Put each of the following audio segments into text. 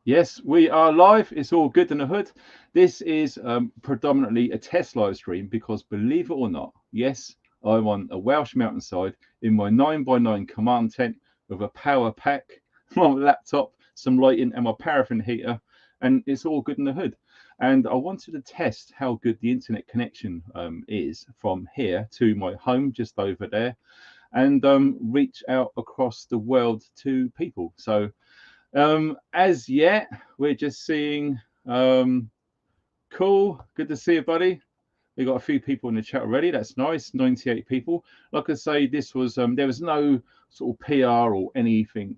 Yes, we are live. It's all good in the hood. This is predominantly a test live stream because, believe it or not, yes, I'm on a Welsh mountainside in my 9x9 command tent with a power pack, my laptop, some lighting, and my paraffin heater, and it's all good in the hood. And I wanted to test how good the internet connection is from here to my home just over there and reach out across the world to people. So, as yet, we're just seeing. Cool, good to see you, buddy. We got a few people in the chat already. That's nice. 98 people. Like I say, this was there was no sort of PR or anything,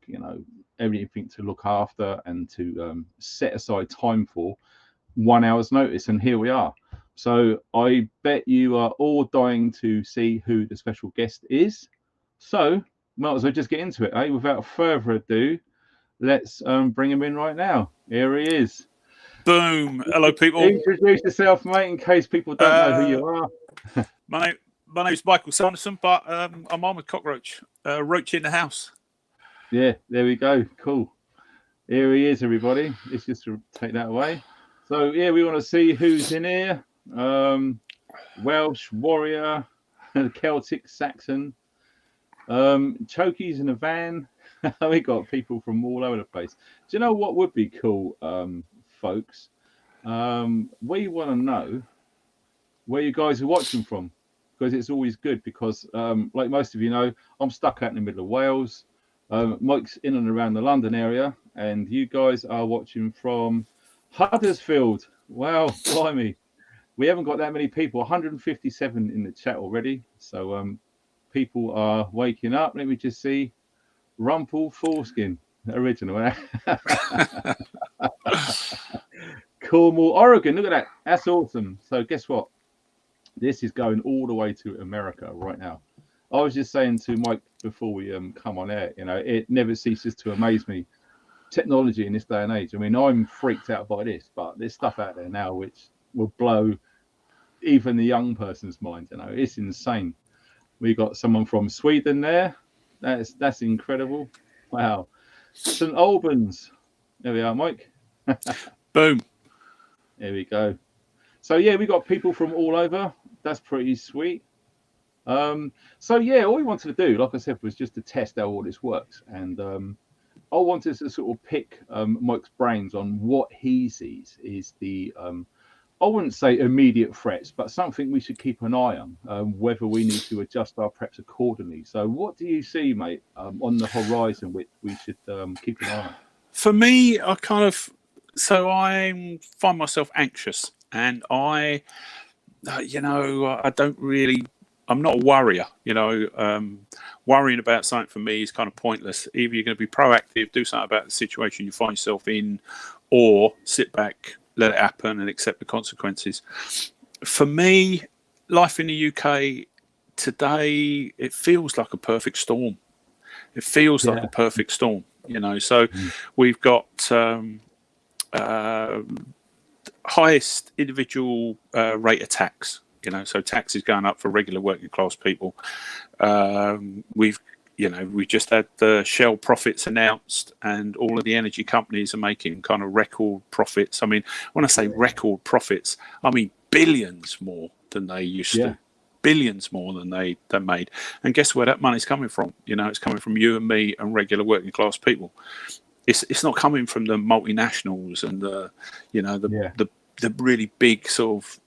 everything to look after and to set aside time for 1 hour's notice, and here we are. So I bet you are all dying to see who the special guest is. So might as well just get into it, eh? Without further ado, let's bring him in right now. Here he is. Boom. Hello, people. Introduce yourself, mate, in case people don't know who you are. My name is Michael Sanderson, but I'm on with Cockroach. Roach in the house. Yeah, there we go. Cool. Here he is, everybody. Let's just take that away. So, yeah, we want to see who's in here. Welsh warrior, Celtic Saxon, Chokies in a van. We got people from all over the place. Do you know what would be cool, folks? We want to know where you guys are watching from, because it's always good. Because, like most of you know, I'm stuck out in the middle of Wales. Mike's in and around the London area, and you guys are watching from Huddersfield. Wow, blimey. We haven't got that many people, 157 in the chat already. So people are waking up. Let me just see. Rumple Foreskin, original. Cornwall, Oregon. Look at that. That's awesome. So guess what? This is going all the way to America right now. I was just saying to Mike before we come on air, it never ceases to amaze me. Technology in this day and age. I mean, I'm freaked out by this, but there's stuff out there now which will blow even the young person's mind. It's insane. We got someone from Sweden there. That's incredible. Wow. St. Albans. There we are, Mike. Boom. There we go. So yeah, we got people from all over. That's pretty sweet. So yeah, all we wanted to do, like I said, was just to test how all this works. And I wanted to sort of pick Mike's brains on what he sees is the I wouldn't say immediate threats, but something we should keep an eye on, whether we need to adjust our preps accordingly. So what do you see, mate, on the horizon which we should keep an eye on? For me, I find myself anxious, and I don't really, I'm not a worrier, worrying about something for me is kind of pointless. Either you're going to be proactive, do something about the situation you find yourself in, or sit back, let it happen and accept the consequences. For me, life in the UK today, it feels like a perfect storm. It feels like a perfect storm, So we've got highest individual rate of tax, so tax is going up for regular working class people. We just had the Shell profits announced, and all of the energy companies are making kind of record profits. I mean, when I say record profits, I mean billions more than they used to. Billions more than they made. And guess where that money's coming from? It's coming from you and me and regular working class people. It's not coming from the multinationals and the really big sort of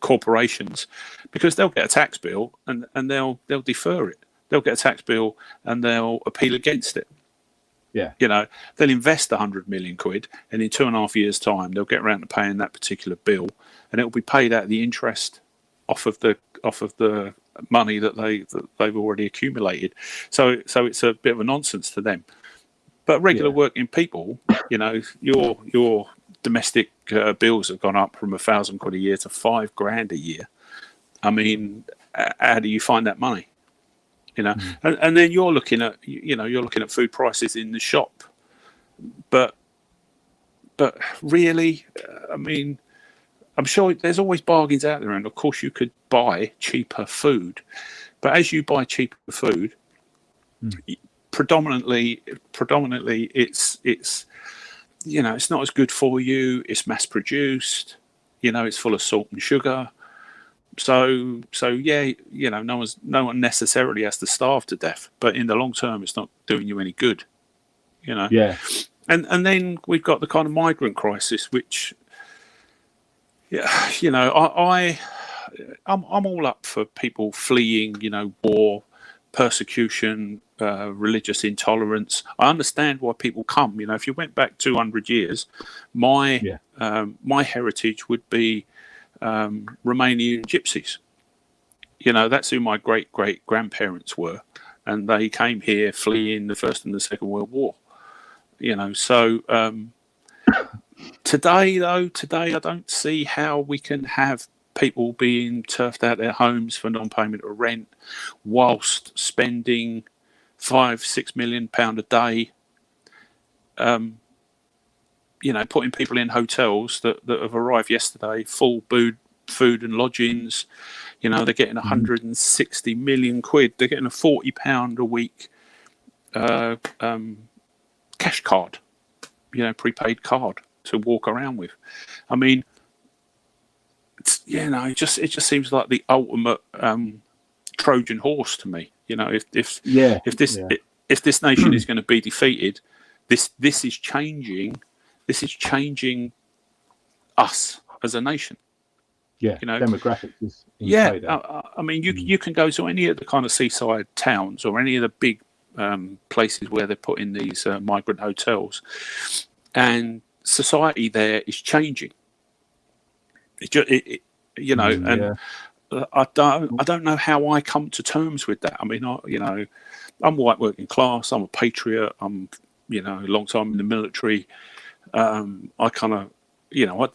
corporations, because they'll get a tax bill and they'll defer it. They'll get a tax bill and they'll appeal against it. They'll invest 100 million quid, and in 2.5 years' time they'll get around to paying that particular bill, and it will be paid out of the interest off of the money that they've already accumulated. So it's a bit of a nonsense to them. But regular working people, your domestic bills have gone up from 1,000 quid a year to 5 grand a year. I mean, how do you find that money? And then you're looking at food prices in the shop, but really, I mean, I'm sure there's always bargains out there, and of course you could buy cheaper food, but as you buy cheaper food, predominantly, it's you know, it's not as good for you. It's mass produced. You know, it's full of salt and sugar. So yeah, you know, no one necessarily has to starve to death, but in the long term, it's not doing you any good. You know. Yeah. And then we've got the kind of migrant crisis, which, yeah, you know, I'm all up for people fleeing, you know, war, persecution, religious intolerance. I understand why people come. You know, if you went back 200 years, my heritage would be Romanian gypsies. You know, that's who my great grandparents were, and they came here fleeing the First and the Second World War. You know, so today I don't see how we can have people being turfed out their homes for non-payment of rent, whilst spending £5-6 million a day. You know, putting people in hotels that have arrived yesterday, full food and lodgings. You know, they're getting 160 million quid. They're getting a £40 a week cash card, you know, prepaid card to walk around with. I mean, it's, you know, it just seems like the ultimate Trojan horse to me. You know, if this nation is going to be defeated, this is changing. This is changing us as a nation. Yeah, you know, demographics is I mean, you can go to any of the kind of seaside towns or any of the big places where they're putting these migrant hotels, and society there is changing. You know, and I don't know how I come to terms with that. I mean, you know, I'm white working class. I'm a patriot. I'm, you know, a long time in the military. I kind of, you know,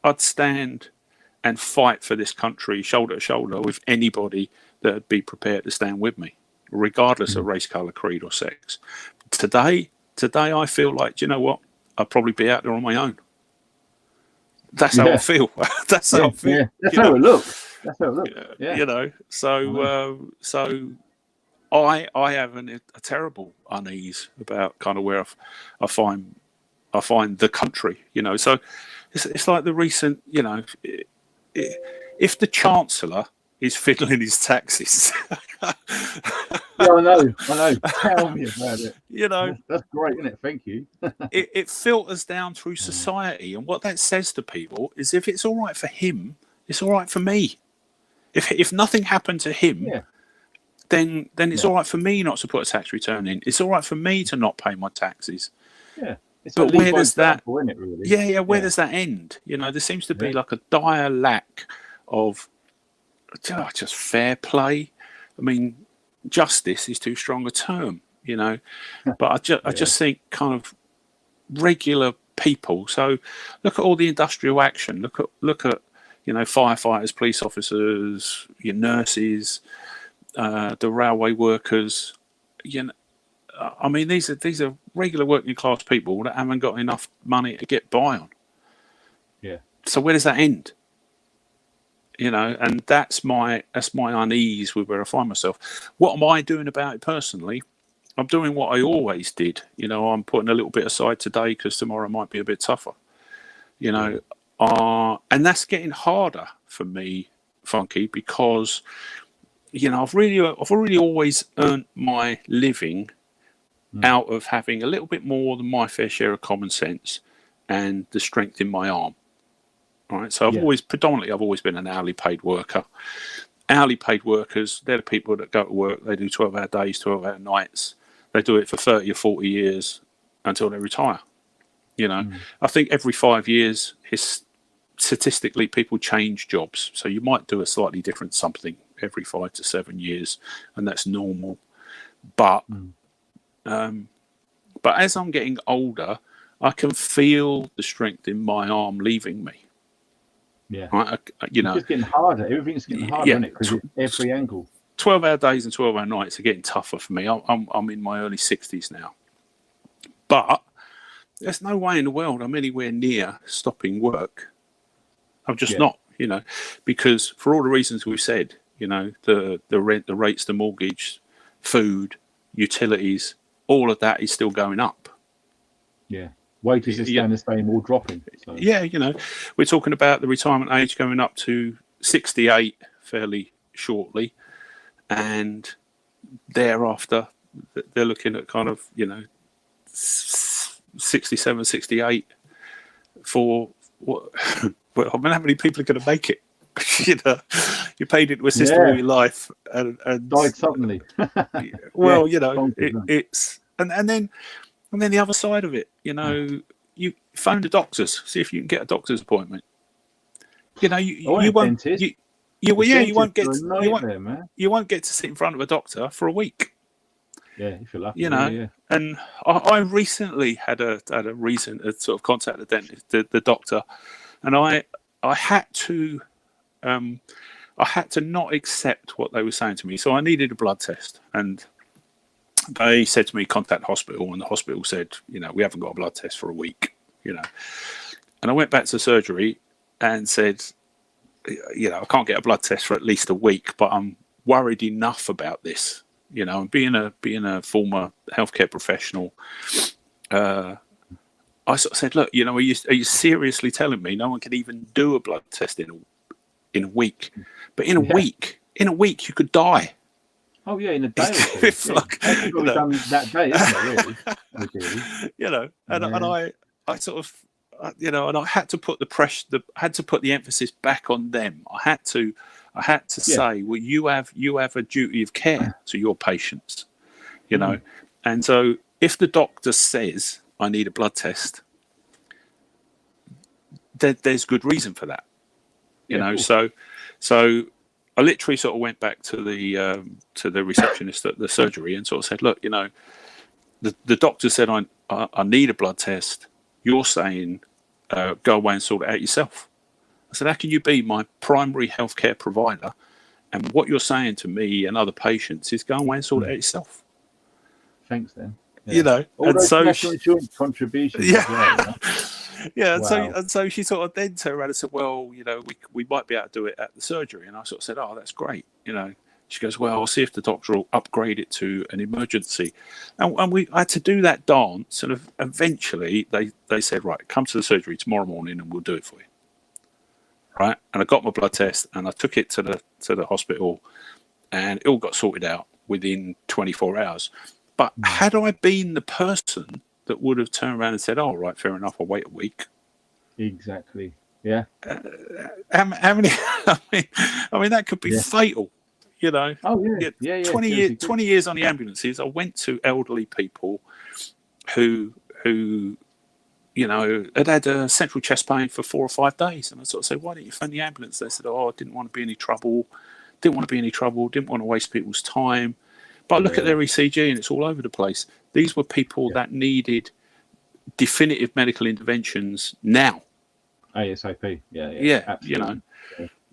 I'd stand and fight for this country shoulder to shoulder with anybody that would be prepared to stand with me, regardless of race, colour, creed or sex. Today I feel like, do you know what? I'd probably be out there on my own. That's how I feel. That's how I feel. Yeah. That's how it looks. That's how it looks. Yeah. You know, so I have a terrible unease about kind of where I find the country. You know, so it's like the recent, you know, if the Chancellor is fiddling his taxes. Yeah, I know. Tell me about it. You know, that's great, isn't it? Thank you. it filters down through society, and what that says to people is, if it's all right for him, it's all right for me. If nothing happened to him, then it's all right for me not to put a tax return in. It's all right for me to not pay my taxes. Yeah. But where does that? Really? Where does that end? You know, there seems to be like a dire lack of just fair play. I mean, justice is too strong a term, you know, but I just think kind of regular people. So look at all the industrial action. Look at you know, firefighters, police officers, your nurses, the railway workers. You know, I mean, these are regular working class people that haven't got enough money to get by on. Yeah. So where does that end? You know, and that's my unease with where I find myself. What am I doing about it personally? I'm doing what I always did. You know, I'm putting a little bit aside today because tomorrow might be a bit tougher. You know, and that's getting harder for me, Funky, because you know I've really always earned my living out of having a little bit more than my fair share of common sense and the strength in my arm. All right, so I've always been an hourly paid worker. Hourly paid workers, they're the people that go to work, they do 12-hour days, 12-hour nights. They do it for 30 or 40 years until they retire. You know, I think every 5 years, statistically, people change jobs. So you might do a slightly different something every 5 to 7 years, and that's normal. But as I'm getting older, I can feel the strength in my arm leaving me. Yeah. Right? You know, it's getting harder. Everything's getting harder, isn't it? Because every angle. 12-hour days and 12-hour nights are getting tougher for me. I'm in my early 60s now. But there's no way in the world I'm anywhere near stopping work. I'm just not, you know, because for all the reasons we've said, you know, the rent, the rates, the mortgage, food, utilities, all of that is still going up. Yeah. Wages are staying the same or dropping. So. Yeah, we're talking about the retirement age going up to 68 fairly shortly, and thereafter they're looking at kind of 67, 68 for what? Well, I mean, how many people are going to make it? You paid into a system all your life and died suddenly. Well, it's and then the other side of it, you phone the doctors, see if you can get a doctor's appointment. You won't get to sit in front of a doctor for a week. Yeah, if you're lucky. And I recently had a sort of contact the dentist, the doctor, and I had to not accept what they were saying to me. So I needed a blood test, and they said to me, contact the hospital, and the hospital said, we haven't got a blood test for a week. And I went back to surgery and said, I can't get a blood test for at least a week, but I'm worried enough about this. And being a former healthcare professional, I sort of said, look, are you seriously telling me no one can even do a blood test in a week? But in a week you could die. Oh yeah, in a day or two. Done that day, isn't it? Really? And I sort of, and I had to put the pressure, had to put the emphasis back on them. I had to say, well, you have a duty of care to your patients, and so if the doctor says I need a blood test, there's good reason for that, So I literally sort of went back to the receptionist at the surgery and sort of said, look, the doctor said I need a blood test. You're saying go away and sort it out yourself. I said, how can you be my primary healthcare provider, and what you're saying to me and other patients is go away and sort it out yourself? Thanks, then. All those national insurance contributions. And so she sort of then turned around and said, well, we might be able to do it at the surgery. And I sort of said, oh, that's great. She goes, well, I'll see if the doctor will upgrade it to an emergency. And we had to do that dance, and eventually they said, right, come to the surgery tomorrow morning and we'll do it for you. Right? And I got my blood test and I took it to the hospital, and it all got sorted out within 24 hours. But had I been the person that would have turned around and said, oh, right, fair enough, I'll wait a week. Exactly. Yeah. How many? I mean, that could be fatal. Oh yeah. 20 years on the ambulances. I went to elderly people who had a central chest pain for 4 or 5 days, and I sort of said, why didn't you phone the ambulance? They said, oh, I didn't want to be any trouble. Didn't want to waste people's time. But I look at their ECG and it's all over the place. These were people that needed definitive medical interventions now. ASAP. Yeah. Absolutely.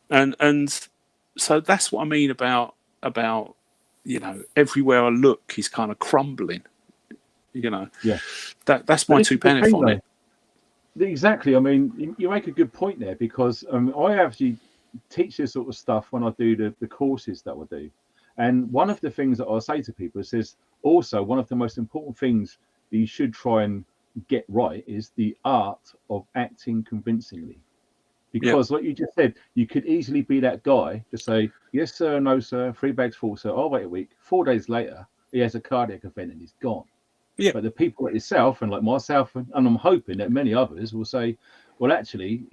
And so that's what I mean about everywhere I look is kind of crumbling. That's my 2 pence on it. Exactly. I mean, you make a good point there, because I actually teach this sort of stuff when I do the courses that I do. And one of the things that I say to people is also one of the most important things that you should try and get right is the art of acting convincingly. Because like you just said, you could easily be that guy to say, yes, sir, no, sir, 3 bags full, sir, I'll wait a week. 4 days later, he has a cardiac event and he's gone. Yeah. But the people like yourself and like myself, and I'm hoping that many others will say, well, actually,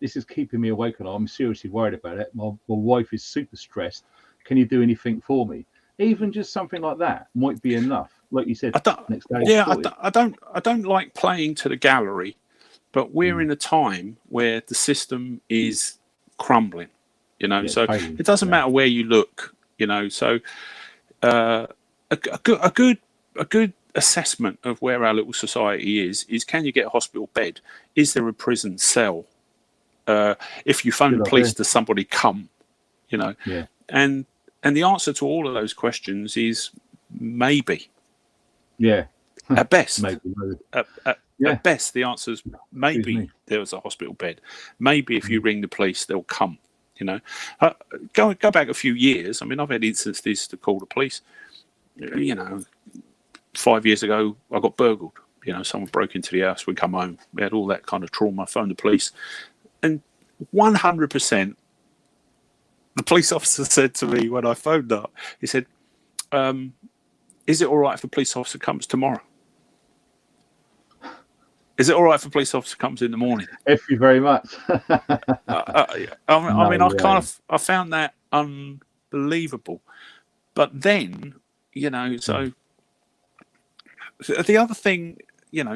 this is keeping me awake and I'm seriously worried about it. My wife is super stressed. Can you do anything for me? Even just something like that might be enough. Like you said, next day. I don't like playing to the gallery, but we're in a time where the system is crumbling. So it doesn't matter where you look. So a good assessment of where our little society is can you get a hospital bed? Is there a prison cell? If you phone the police, does somebody come? And the answer to all of those questions is maybe. Yeah. At best. Maybe. At best, the answer is maybe there's a hospital bed. Maybe if you ring the police, they'll come. Go back a few years. I mean, I've had instances to call the police. 5 years ago, I got burgled. Someone broke into the house. We come home. We had all that kind of trauma. I phoned the police. And 100%, the police officer said to me when I phoned up, he said, is it all right if the police officer comes tomorrow? Is it all right if the police officer comes in the morning? Thank you very much. I found that unbelievable. But then, so the other thing,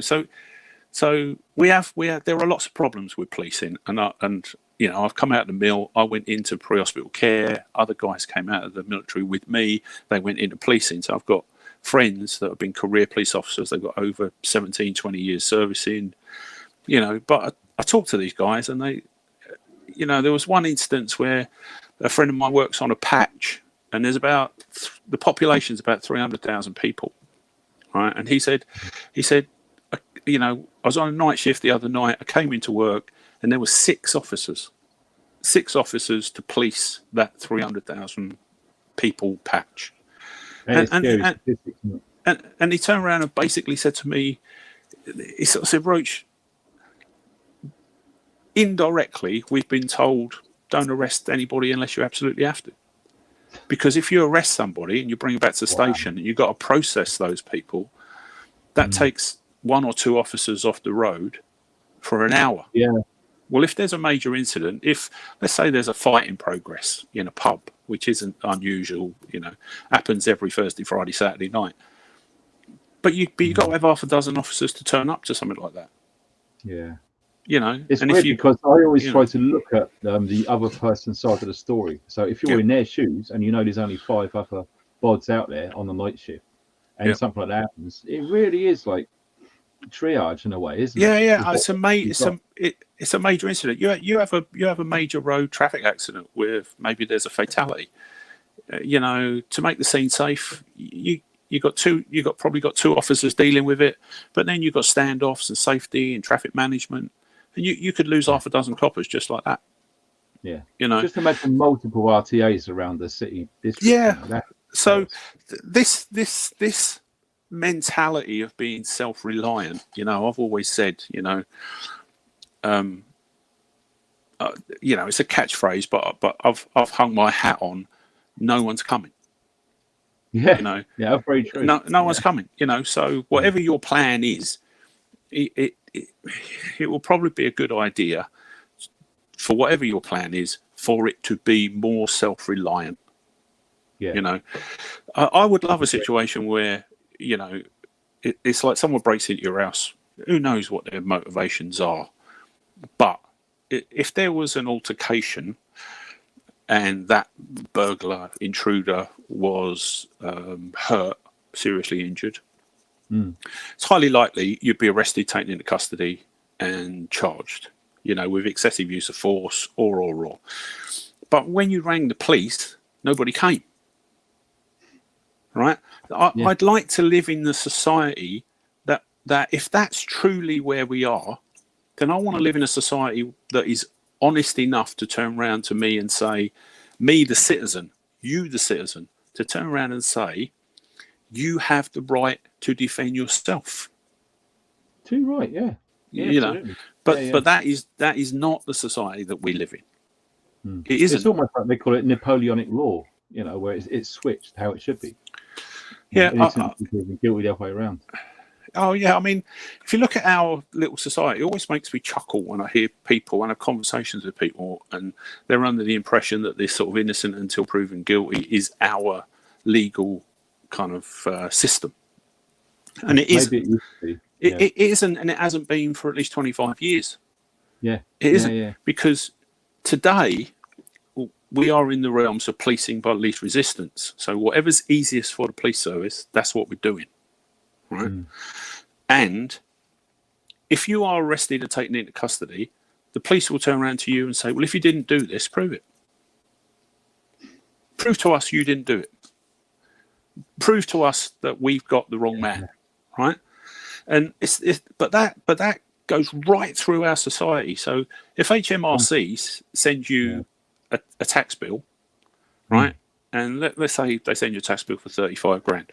so we have there are lots of problems with policing, and I've come out of the mill. I went into pre-hospital care. Other guys came out of the military with me. They went into policing. So I've got friends that have been career police officers. They've got over 17, 20 years servicing, but I talked to these guys, and they, there was one instance where a friend of mine works on a patch, and there's the population's about 300,000 people, right? And he said, I was on a night shift the other night. I came into work, and there were six officers to police that 300,000 people patch. And he turned around and basically said to me, he sort of said, Roach, indirectly, we've been told don't arrest anybody unless you absolutely have to. Because if you arrest somebody and you bring them back to the station and you've got to process those people, that takes one or two officers off the road for an hour. Yeah. Well, if there's a major incident, let's say there's a fight in progress in a pub, which isn't unusual, happens every Thursday, Friday, Saturday night. But you've got to have half a dozen officers to turn up to something like that. Yeah. It's weird because I always try to look at the other person's side of the story. So if you're in their shoes and there's only 5 other bods out there on the night shift, and something like that happens, it really is like triage in a way, isn't it? Yeah. It's a major incident. You have a major road traffic accident where maybe there's a fatality. To make the scene safe, you probably got 2 officers dealing with it, but then you've got standoffs and safety and traffic management, and you could lose half a dozen coppers just like that. Yeah. Just imagine multiple RTAs around the city district. Yeah. So this mentality of being self-reliant, I've always said, it's a catchphrase, but I've hung my hat on. No one's coming. Yeah. Yeah, very true. No one's coming. So whatever your plan is, it will probably be a good idea for whatever your plan is for it to be more self-reliant. Yeah. I would love a situation where it's like someone breaks into your house. Who knows what their motivations are? But if there was an altercation and that burglar intruder was hurt, seriously injured, it's highly likely you'd be arrested, taken into custody, and charged, with excessive use of force or. But when you rang the police, nobody came. Right? I'd like to live in the society that if that's truly where we are, then I want to live in a society that is honest enough to turn around to me and say, me the citizen, you the citizen, to turn around and say, you have the right to defend yourself. Too right, yeah. But that is not the society that we live in. It isn't. It's almost like they call it Napoleonic law, where it's switched how it should be. Yeah, guilty the other way around. Oh yeah, I mean, if you look at our little society, it always makes me chuckle when I hear people and have conversations with people, and they're under the impression that this sort of innocent until proven guilty is our legal kind of system, and it isn't. It isn't, and it hasn't been for at least 25 years. Yeah, it isn't because today we are in the realms of policing by least resistance. So whatever's easiest for the police service, that's what we're doing. Right. And if you are arrested and taken into custody, the police will turn around to you and say, well, if you didn't do this, prove it. Prove to us you didn't do it. Prove to us that we've got the wrong man. Right. And but that goes right through our society. So if HMRC sends you a tax bill, right? And let's say they send you a tax bill for 35 grand.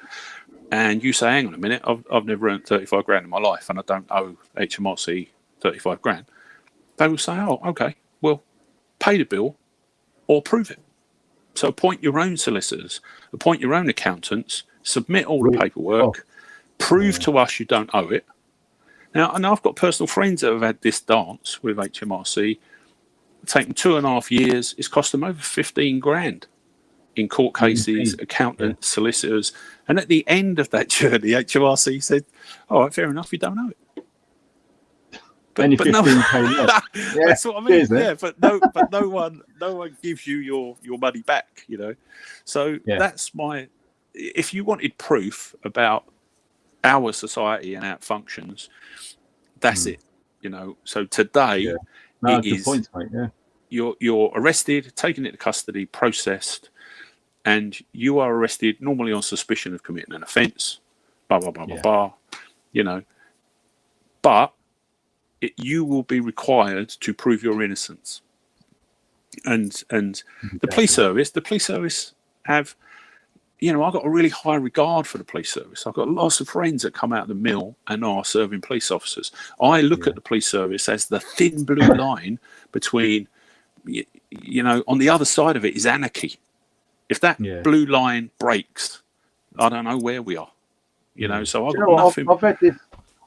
and you say, hang on a minute, I've never earned 35 grand in my life and I don't owe HMRC 35 grand, they will say, oh, okay, well, pay the bill or prove it. So appoint your own solicitors, appoint your own accountants, submit all the paperwork, prove to us you don't owe it. Now, and I've got personal friends that have had this dance with HMRC, taken 2.5 years. It's cost them over 15 grand in court cases, accountants, solicitors. And at the end of that journey, HMRC said, all right, fair enough, you don't owe it. But no, that's what I mean. But no one gives you your money back, you know. So that's my. If you wanted proof about our society and how it functions, that's it, you know. So today, it is point, mate. You're arrested, taken into custody, processed, and you are arrested normally on suspicion of committing an offence. Blah blah blah blah blah. You know, but you will be required to prove your innocence. And the police service have, you know, I've got a really high regard for the police service. I've got lots of friends that come out of the mill and are serving police officers. I look at the police service as the thin blue line between, you know, on the other side of it is anarchy. If that blue line breaks, I don't know where we are. You know, so I've got nothing.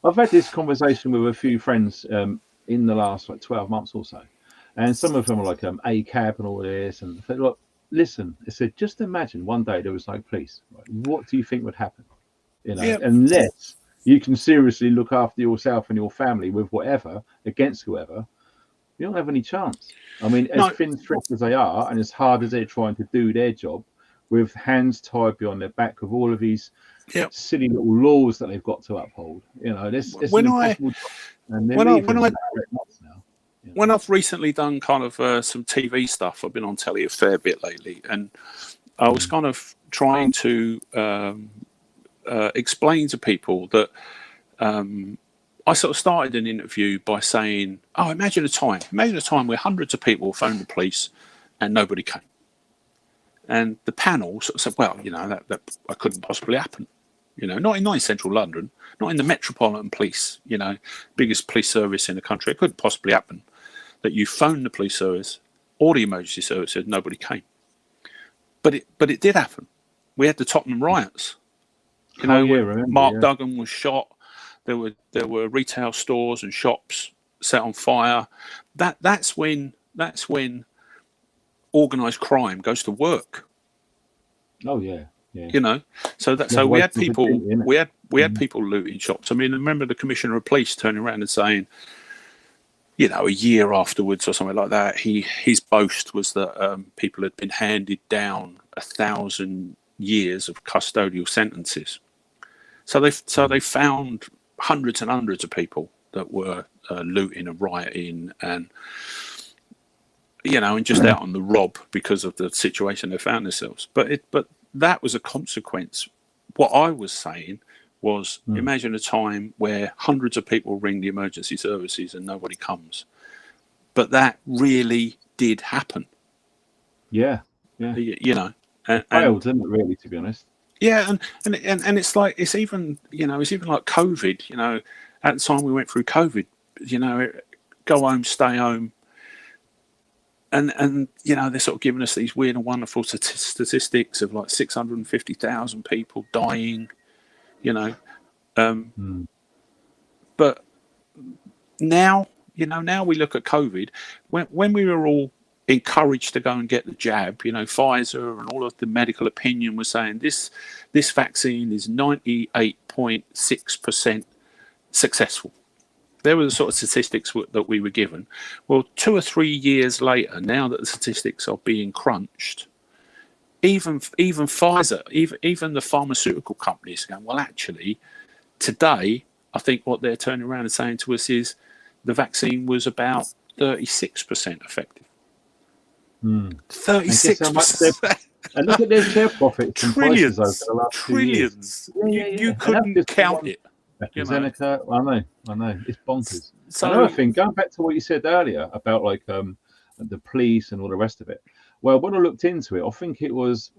I've had this conversation with a few friends in the last 12 months or so, and some of them are like ACAB and all this. And I said, look, listen, I said, just imagine one day there was no police. Right? What do you think would happen? You know, unless you can seriously look after yourself and your family with whatever against whoever, you don't have any chance. I mean, as thin-threaded as they are, and as hard as they're trying to do their job, with hands tied behind their back, with all of these silly little laws that they've got to uphold. You know, it's an impossible job. When I've recently done kind of some TV stuff, I've been on telly a fair bit lately, and I was kind of trying to explain to people that I sort of started an interview by saying, oh, imagine a time where hundreds of people phoned the police and nobody came. And the panel sort of said, well, you know, that couldn't possibly happen. You know, not in central London, not in the Metropolitan Police, you know, biggest police service in the country. It couldn't possibly happen that you phoned the police service or the emergency service and nobody came. But it did happen. We had the Tottenham riots. You know, Mark Duggan was shot. There were retail stores and shops set on fire. That's when organised crime goes to work. Oh yeah. You know, so we had people we had people looting shops. I mean, I remember the Commissioner of Police turning around and saying, you know, a year afterwards or something like that, his boast was that people had been handed down 1,000 years of custodial sentences. So they found hundreds and hundreds of people that were looting and rioting and, you know, and just out on the rob because of the situation they found themselves. But that was a consequence. What I was saying was, imagine a time where hundreds of people ring the emergency services and nobody comes. But that really did happen. Yeah. You know, and failed, didn't it? Really, to be honest. Yeah, and it's like it's even like COVID. You know, at the time we went through COVID, you know, go home, stay home. And you know, they're sort of giving us these weird and wonderful statistics of like 650,000 people dying, you know. But now, you know, now we look at COVID, when we were all encouraged to go and get the jab, you know, Pfizer and all of the medical opinion was saying this vaccine is 98.6% successful. There were the sort of statistics that we were given. Well, 2 or 3 years later, now that the statistics are being crunched, even Pfizer, even the pharmaceutical companies are going, well, actually, today, I think what they're turning around and saying to us is the vaccine was about 36% effective. 36%. And look at their share profits and prices over the last trillions. 2 years. You couldn't count it. Seneca, I know, it's bonkers. So another thing, going back to what you said earlier about like the police and all the rest of it, Well, when I looked into it, I think it was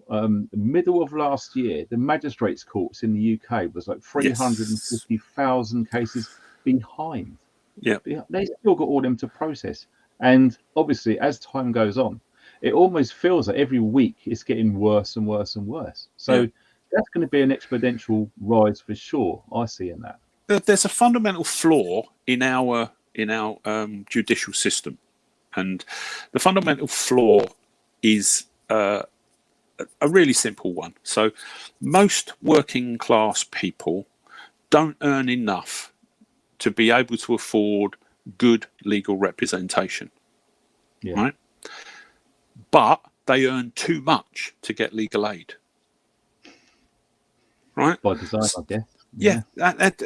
middle of last year. The magistrates' courts in the UK was like Yes. 350,000 cases behind. Yeah. They still got all them to process, and obviously, as time goes on, it almost feels like every week it's getting worse and worse and worse. So Yeah. that's going to be an exponential rise for sure. I see in that. There's a fundamental flaw in our judicial system, and the fundamental flaw is a really simple one. So most working class people don't earn enough to be able to afford good legal representation, right? But they earn too much to get legal aid, right? By design, I guess. Yeah,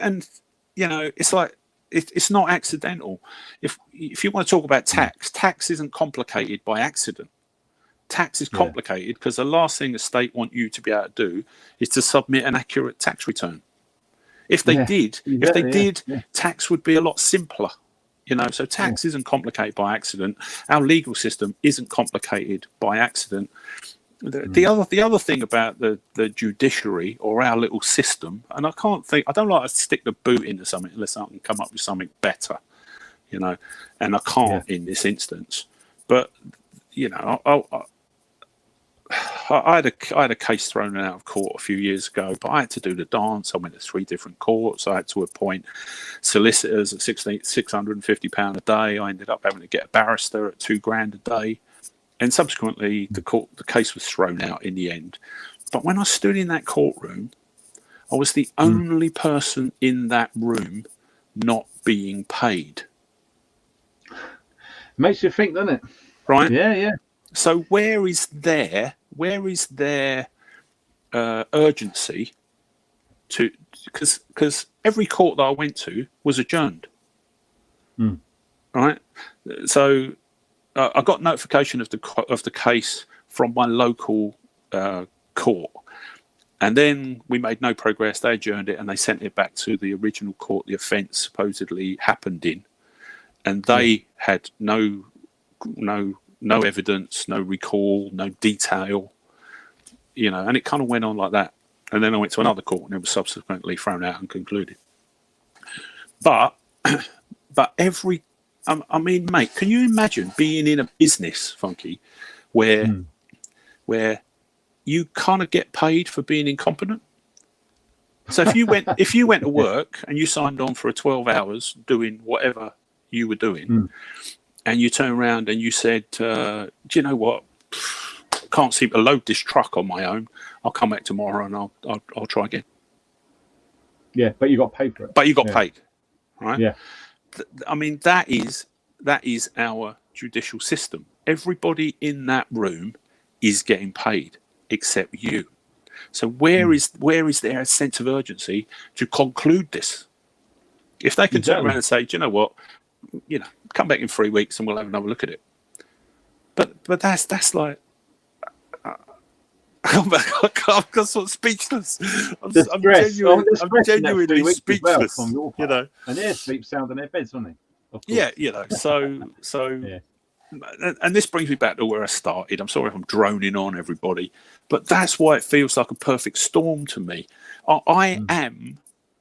and you know, it's like it's not accidental. If you want to talk about tax isn't complicated by accident. Tax is complicated because the last thing the state want you to be able to do is to submit an accurate tax return. If they did, tax would be a lot simpler. You know, so tax isn't complicated by accident. Our legal system isn't complicated by accident. The other thing about the judiciary or our little system, and I don't like to stick the boot into something unless I can come up with something better, you know, and I can't in this instance. But you know, I had a case thrown out of court a few years ago, but I had to do the dance. I went to 3 different courts. I had to appoint solicitors at £650 a day. I ended up having to get a barrister at £2,000 a day. And subsequently, the case was thrown out in the end. But when I stood in that courtroom, I was the only person in that room not being paid. Makes you think, doesn't it? Right? Yeah. So where is their urgency to? Because every court that I went to was adjourned. Right? So I got notification of the case from my local court, and then we made no progress. They adjourned it and they sent it back to the original court the offence supposedly happened in, and they had no evidence, no recall, no detail, you know, and it kind of went on like that. And then I went to another court and it was subsequently thrown out and concluded. But I mean, mate, can you imagine being in a business, Funky, where you kind of get paid for being incompetent? So if you went to work and you signed on for 12 hours doing whatever you were doing, and you turn around and you said, do you know what? I can't seem to load this truck on my own. I'll come back tomorrow and I'll try again. Yeah, but you got paid for it. But you got paid, right? Yeah. I mean, that is our judicial system. Everybody in that room is getting paid except you. So where is their sense of urgency to conclude this? If they can turn around and say, do you know what? You know, come back in 3 weeks and we'll have another look at it. But that's like, I'm sort of speechless. I'm genuinely speechless. Well, you know, and they're sleep sound in their beds, aren't they? Yeah, you know. So yeah. And this brings me back to where I started. I'm sorry if I'm droning on everybody, but that's why it feels like a perfect storm to me. I am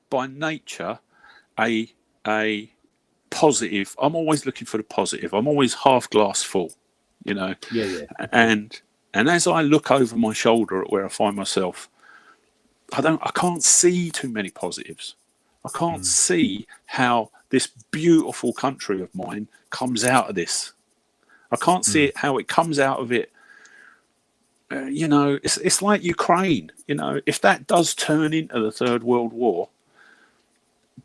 by nature a positive. I'm always looking for the positive. I'm always half glass full, you know. Yeah. And as I look over my shoulder at where I find myself, I can't see too many positives. I can't see how this beautiful country of mine comes out of this. I can't see how it comes out of it. You know, it's like Ukraine. You know, if that does turn into the Third World War,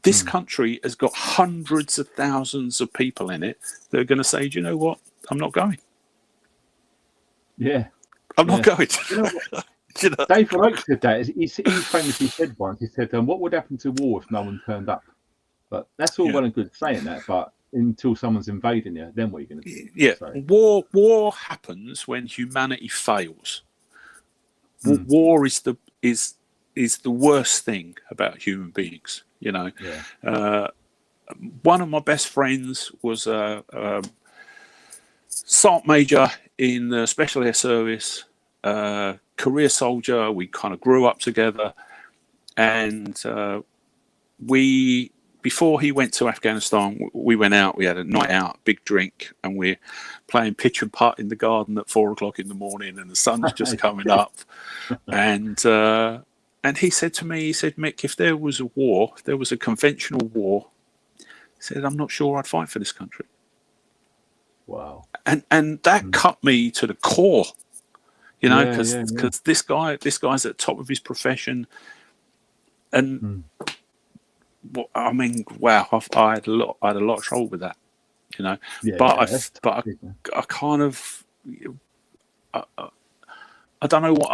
this country has got hundreds of thousands of people in it that are going to say, do you know what? I'm not going. Yeah. I'm not going. You know what? Dave Oak said that. He famously said once, he said, what would happen to war if no one turned up? But that's all well and good saying that, but until someone's invading you, then what are you going to do? Yeah, so. War happens when humanity fails. War is the worst thing about human beings. You know, one of my best friends was a sergeant major in the Special Air Service, career soldier. We kind of grew up together, and before he went to Afghanistan, we went out. We had a night out, big drink, and we're playing pitch and putt in the garden at 4 o'clock in the morning, and the sun's just coming up. And he said to me, he said, Mick, if there was a war, if there was a conventional war, he said, I'm not sure I'd fight for this country. Wow. And that cut me to the core, you know, because this guy's at the top of his profession, and I mean, wow, I had a lot of trouble with that, you know. I kind of, I don't know what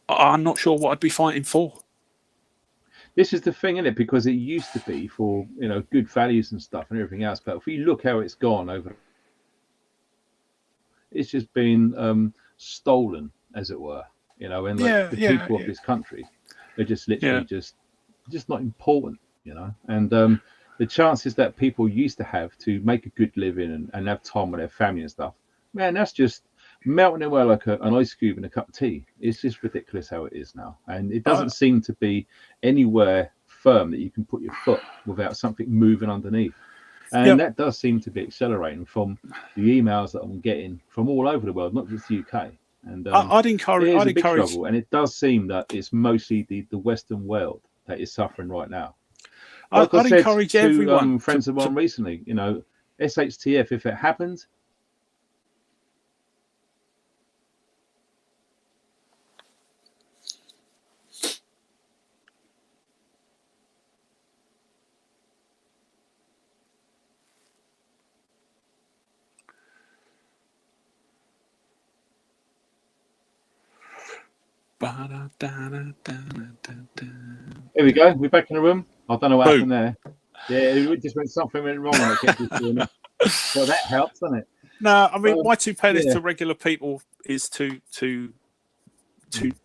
I'm not sure what I'd be fighting for. This is the thing, isn't it? Because it used to be for, you know, good values and stuff and everything else, but if you look how it's gone over, it's just been stolen, as it were, you know. And like the people of this country, they're just literally just not important, you know. And the chances that people used to have to make a good living and have time with their family and stuff, man, that's just melting away like an ice cube in a cup of tea. It's just ridiculous how it is now, and it doesn't seem to be anywhere firm that you can put your foot without something moving underneath. And that does seem to be accelerating from the emails that I'm getting from all over the world, not just the UK. And I'd encourage trouble, and it does seem that it's mostly the Western world that is suffering right now. Like I'd encourage everyone. Friends of mine recently, you know, SHTF, if it happens. Here we go. We're back in the room. I don't know what happened there. Yeah, it just went something went wrong. Well, that helps, doesn't it? No, I mean, my 2 pennies to regular people is to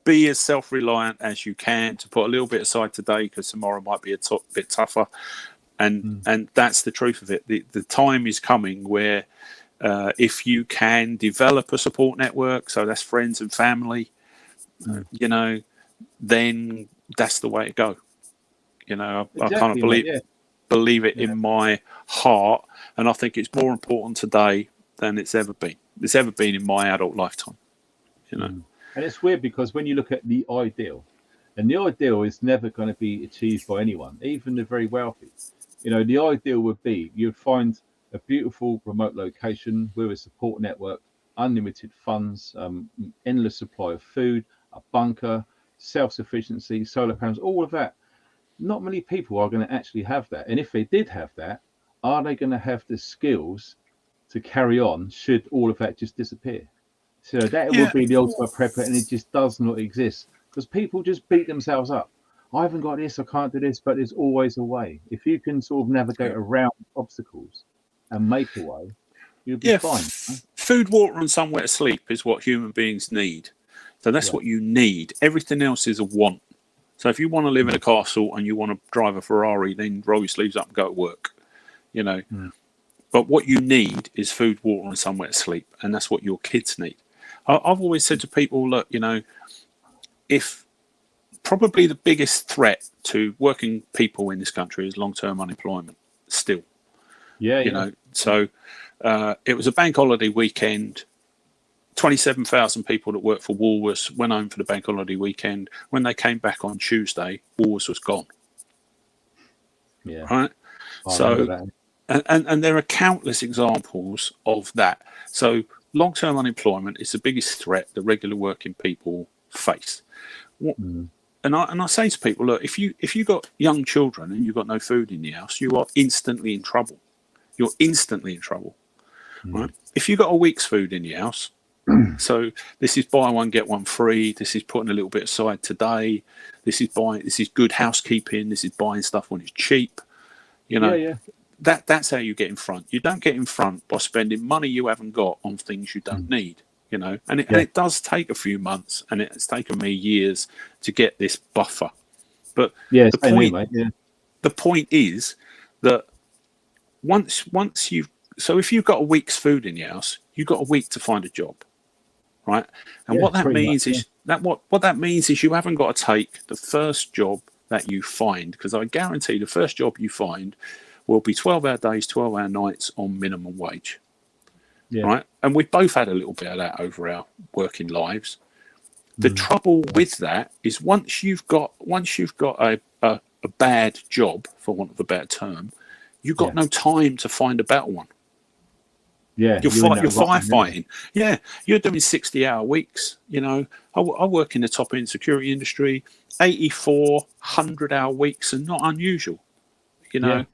be as self-reliant as you can, to put a little bit aside today because tomorrow might be a bit tougher, and that's the truth of it. The time is coming where if you can develop a support network, so that's friends and family, you know, then that's the way to go. You know, exactly, I kind of believe it in my heart, and I think it's more important today than it's ever been. It's ever been in my adult lifetime. You know, and it's weird because when you look at the ideal, and the ideal is never going to be achieved by anyone, even the very wealthy. You know, the ideal would be you'd find a beautiful remote location with a support network, unlimited funds, endless supply of food, a bunker, self-sufficiency, solar panels, all of that. Not many people are going to actually have that. And if they did have that, are they going to have the skills to carry on should all of that just disappear? So that would be the ultimate prepper, and it just does not exist because people just beat themselves up. I haven't got this, I can't do this, but there's always a way. If you can sort of navigate around obstacles and make a way, you'll be fine. Food, water, and somewhere to sleep is what human beings need. So that's what you need. Everything else is a want. So if you want to live in a castle and you want to drive a Ferrari, then roll your sleeves up and go to work, you know. But what you need is food, water, and somewhere to sleep. And that's what your kids need. I've always said to people, look, you know, if probably the biggest threat to working people in this country is long-term unemployment still. You know, so it was a bank holiday weekend. 27,000 people that worked for Woolworths went home for the bank holiday weekend. When they came back on Tuesday, Woolworths was gone. Right? So, and there are countless examples of that. So long-term unemployment is the biggest threat the regular working people face. And I say to people, look, if you got young children and you've got no food in the house, you are instantly in trouble. You're instantly in trouble. Right? If you've got a week's food in your house, so this is buy one get one free. This is putting a little bit aside today. This is good housekeeping. This is buying stuff when it's cheap. You know, that's how you get in front. You don't get in front by spending money you haven't got on things you don't need. You know, and it does take a few months, and it's taken me years to get this buffer. But the point is that once if you've got a week's food in your house, you've got a week to find a job. right? And what that means is what that means is you haven't got to take the first job that you find, because I guarantee the first job you find will be 12-hour days, 12-hour nights on minimum wage, right? And we've both had a little bit of that over our working lives. The trouble with that is once you've got a bad job, for want of a better term, you've got no time to find a better one. You're firefighting. Yeah, you're doing 60-hour weeks. You know, I work in the top end security industry. 84 100-hour weeks are not unusual. You know,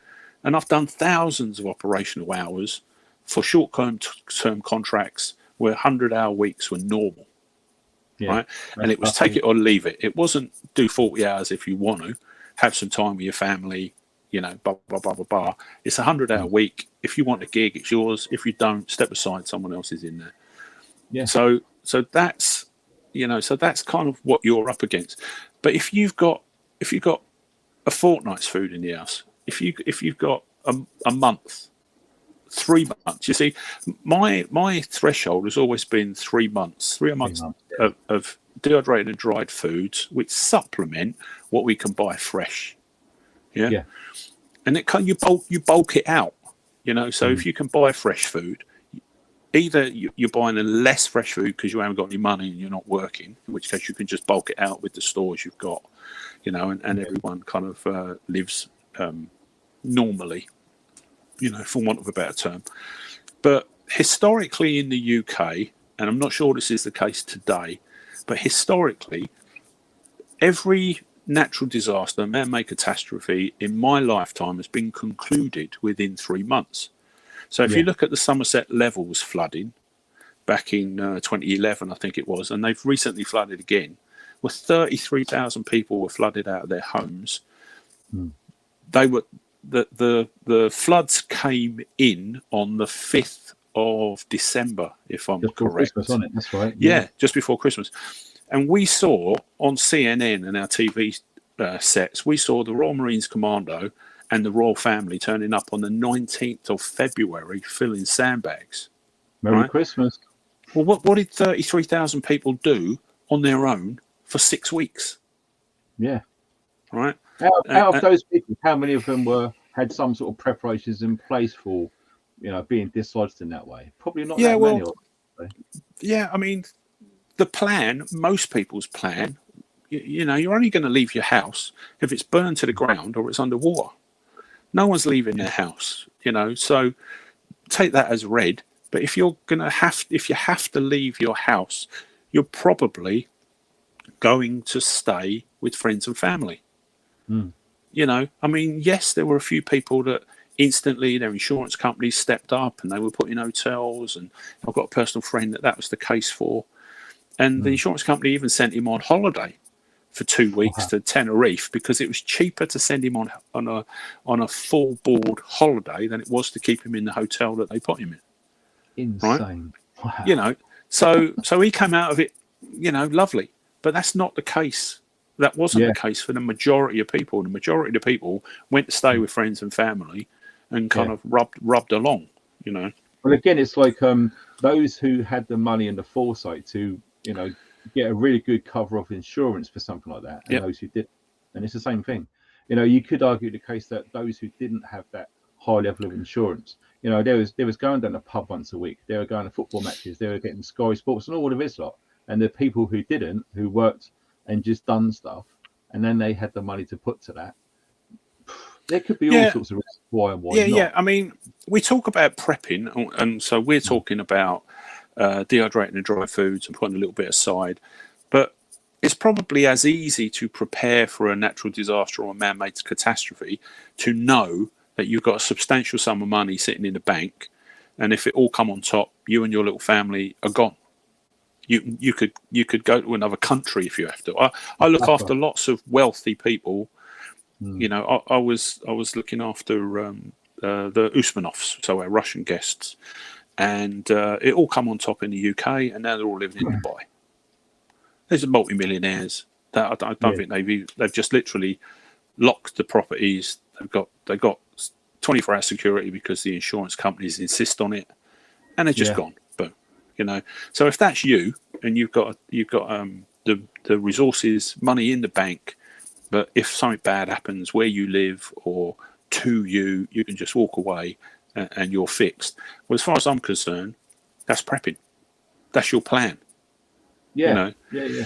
and I've done thousands of operational hours for short-term contracts where 100-hour weeks were normal. Right, and it was take it or leave it. It wasn't do 40 hours if you want to have some time with your family. You know, blah blah blah blah blah. It's a 100-hour week. If you want a gig, it's yours. If you don't, step aside. Someone else is in there. Yeah. So that's, you know, so that's kind of what you're up against. But if you've got a fortnight's food in the house, if you've got a month, 3 months. You see, my threshold has always been 3 months. 3 months of dehydrated and dried foods, which supplement what we can buy fresh. Yeah. And it can you bulk it out. You know, so if you can buy fresh food, either you're buying a less fresh food because you haven't got any money and you're not working, in which case you can just bulk it out with the stores you've got. You know, and everyone kind of lives normally. You know, for want of a better term. But historically in the UK, and I'm not sure this is the case today, but historically, every natural disaster, man-made catastrophe in my lifetime has been concluded within 3 months. So if you look at the Somerset Levels flooding back in 2011, I think it was, and they've recently flooded again, where 33,000 people were flooded out of their homes. They were... The floods came in on the 5th of December, if I'm correct. Christmas, on it. That's right. Yeah, just before Christmas. And we saw on CNN and our TV sets, we saw the Royal Marines Commando and the Royal Family turning up on the 19th of February filling sandbags. Merry Christmas. Well, what did 33,000 people do on their own for 6 weeks? Yeah. Right. Out of those people, how many of them had some sort of preparations in place for, you know, being dislodged in that way? Probably not that many. Yeah, I mean, the plan, most people's plan, you know, you're only going to leave your house if it's burned to the ground or it's underwater. No one's leaving their house, you know, so take that as read. But if you have to leave your house, you're probably going to stay with friends and family. You know, I mean, yes, there were a few people that instantly their insurance companies stepped up and they were put in hotels, and I've got a personal friend that was the case for, and the insurance company even sent him on holiday for 2 weeks to Tenerife because it was cheaper to send him on a full board holiday than it was to keep him in the hotel that they put him in. Insane. Right? Wow. You know, so he came out of it, you know, lovely, but that's not the case. That wasn't the case for the majority of people. The majority of the people went to stay with friends and family and kind of rubbed along, you know. Well, again, it's like those who had the money and the foresight to, you know, get a really good cover of insurance for something like that, and those who didn't. And it's the same thing. You know, you could argue the case that those who didn't have that high level of insurance, you know, there was going down the pub once a week. They were going to football matches. They were getting Sky Sports and all of this lot. And the people who didn't, who worked and just done stuff, and then they had the money to put to that. There could be all sorts of reasons why and why not. Yeah. I mean, we talk about prepping, and so we're talking about dehydrating and dry foods and putting a little bit aside. But it's probably as easy to prepare for a natural disaster or a man-made catastrophe to know that you've got a substantial sum of money sitting in the bank, and if it all come on top, you and your little family are gone. You could go to another country if you have to. I look after lots of wealthy people. You know, I was looking after the Usmanovs, so our Russian guests, and it all come on top in the UK, and now they're all living in Dubai. These are multi-millionaires. That I don't think they've just literally locked the properties. They've got 24-hour security because the insurance companies insist on it, and they're just gone. You know, so if that's you, you've got the resources, money in the bank, but if something bad happens where you live or to you, you can just walk away and you're fixed. Well, as far as I'm concerned, that's prepping. That's your plan. Yeah, you know. yeah.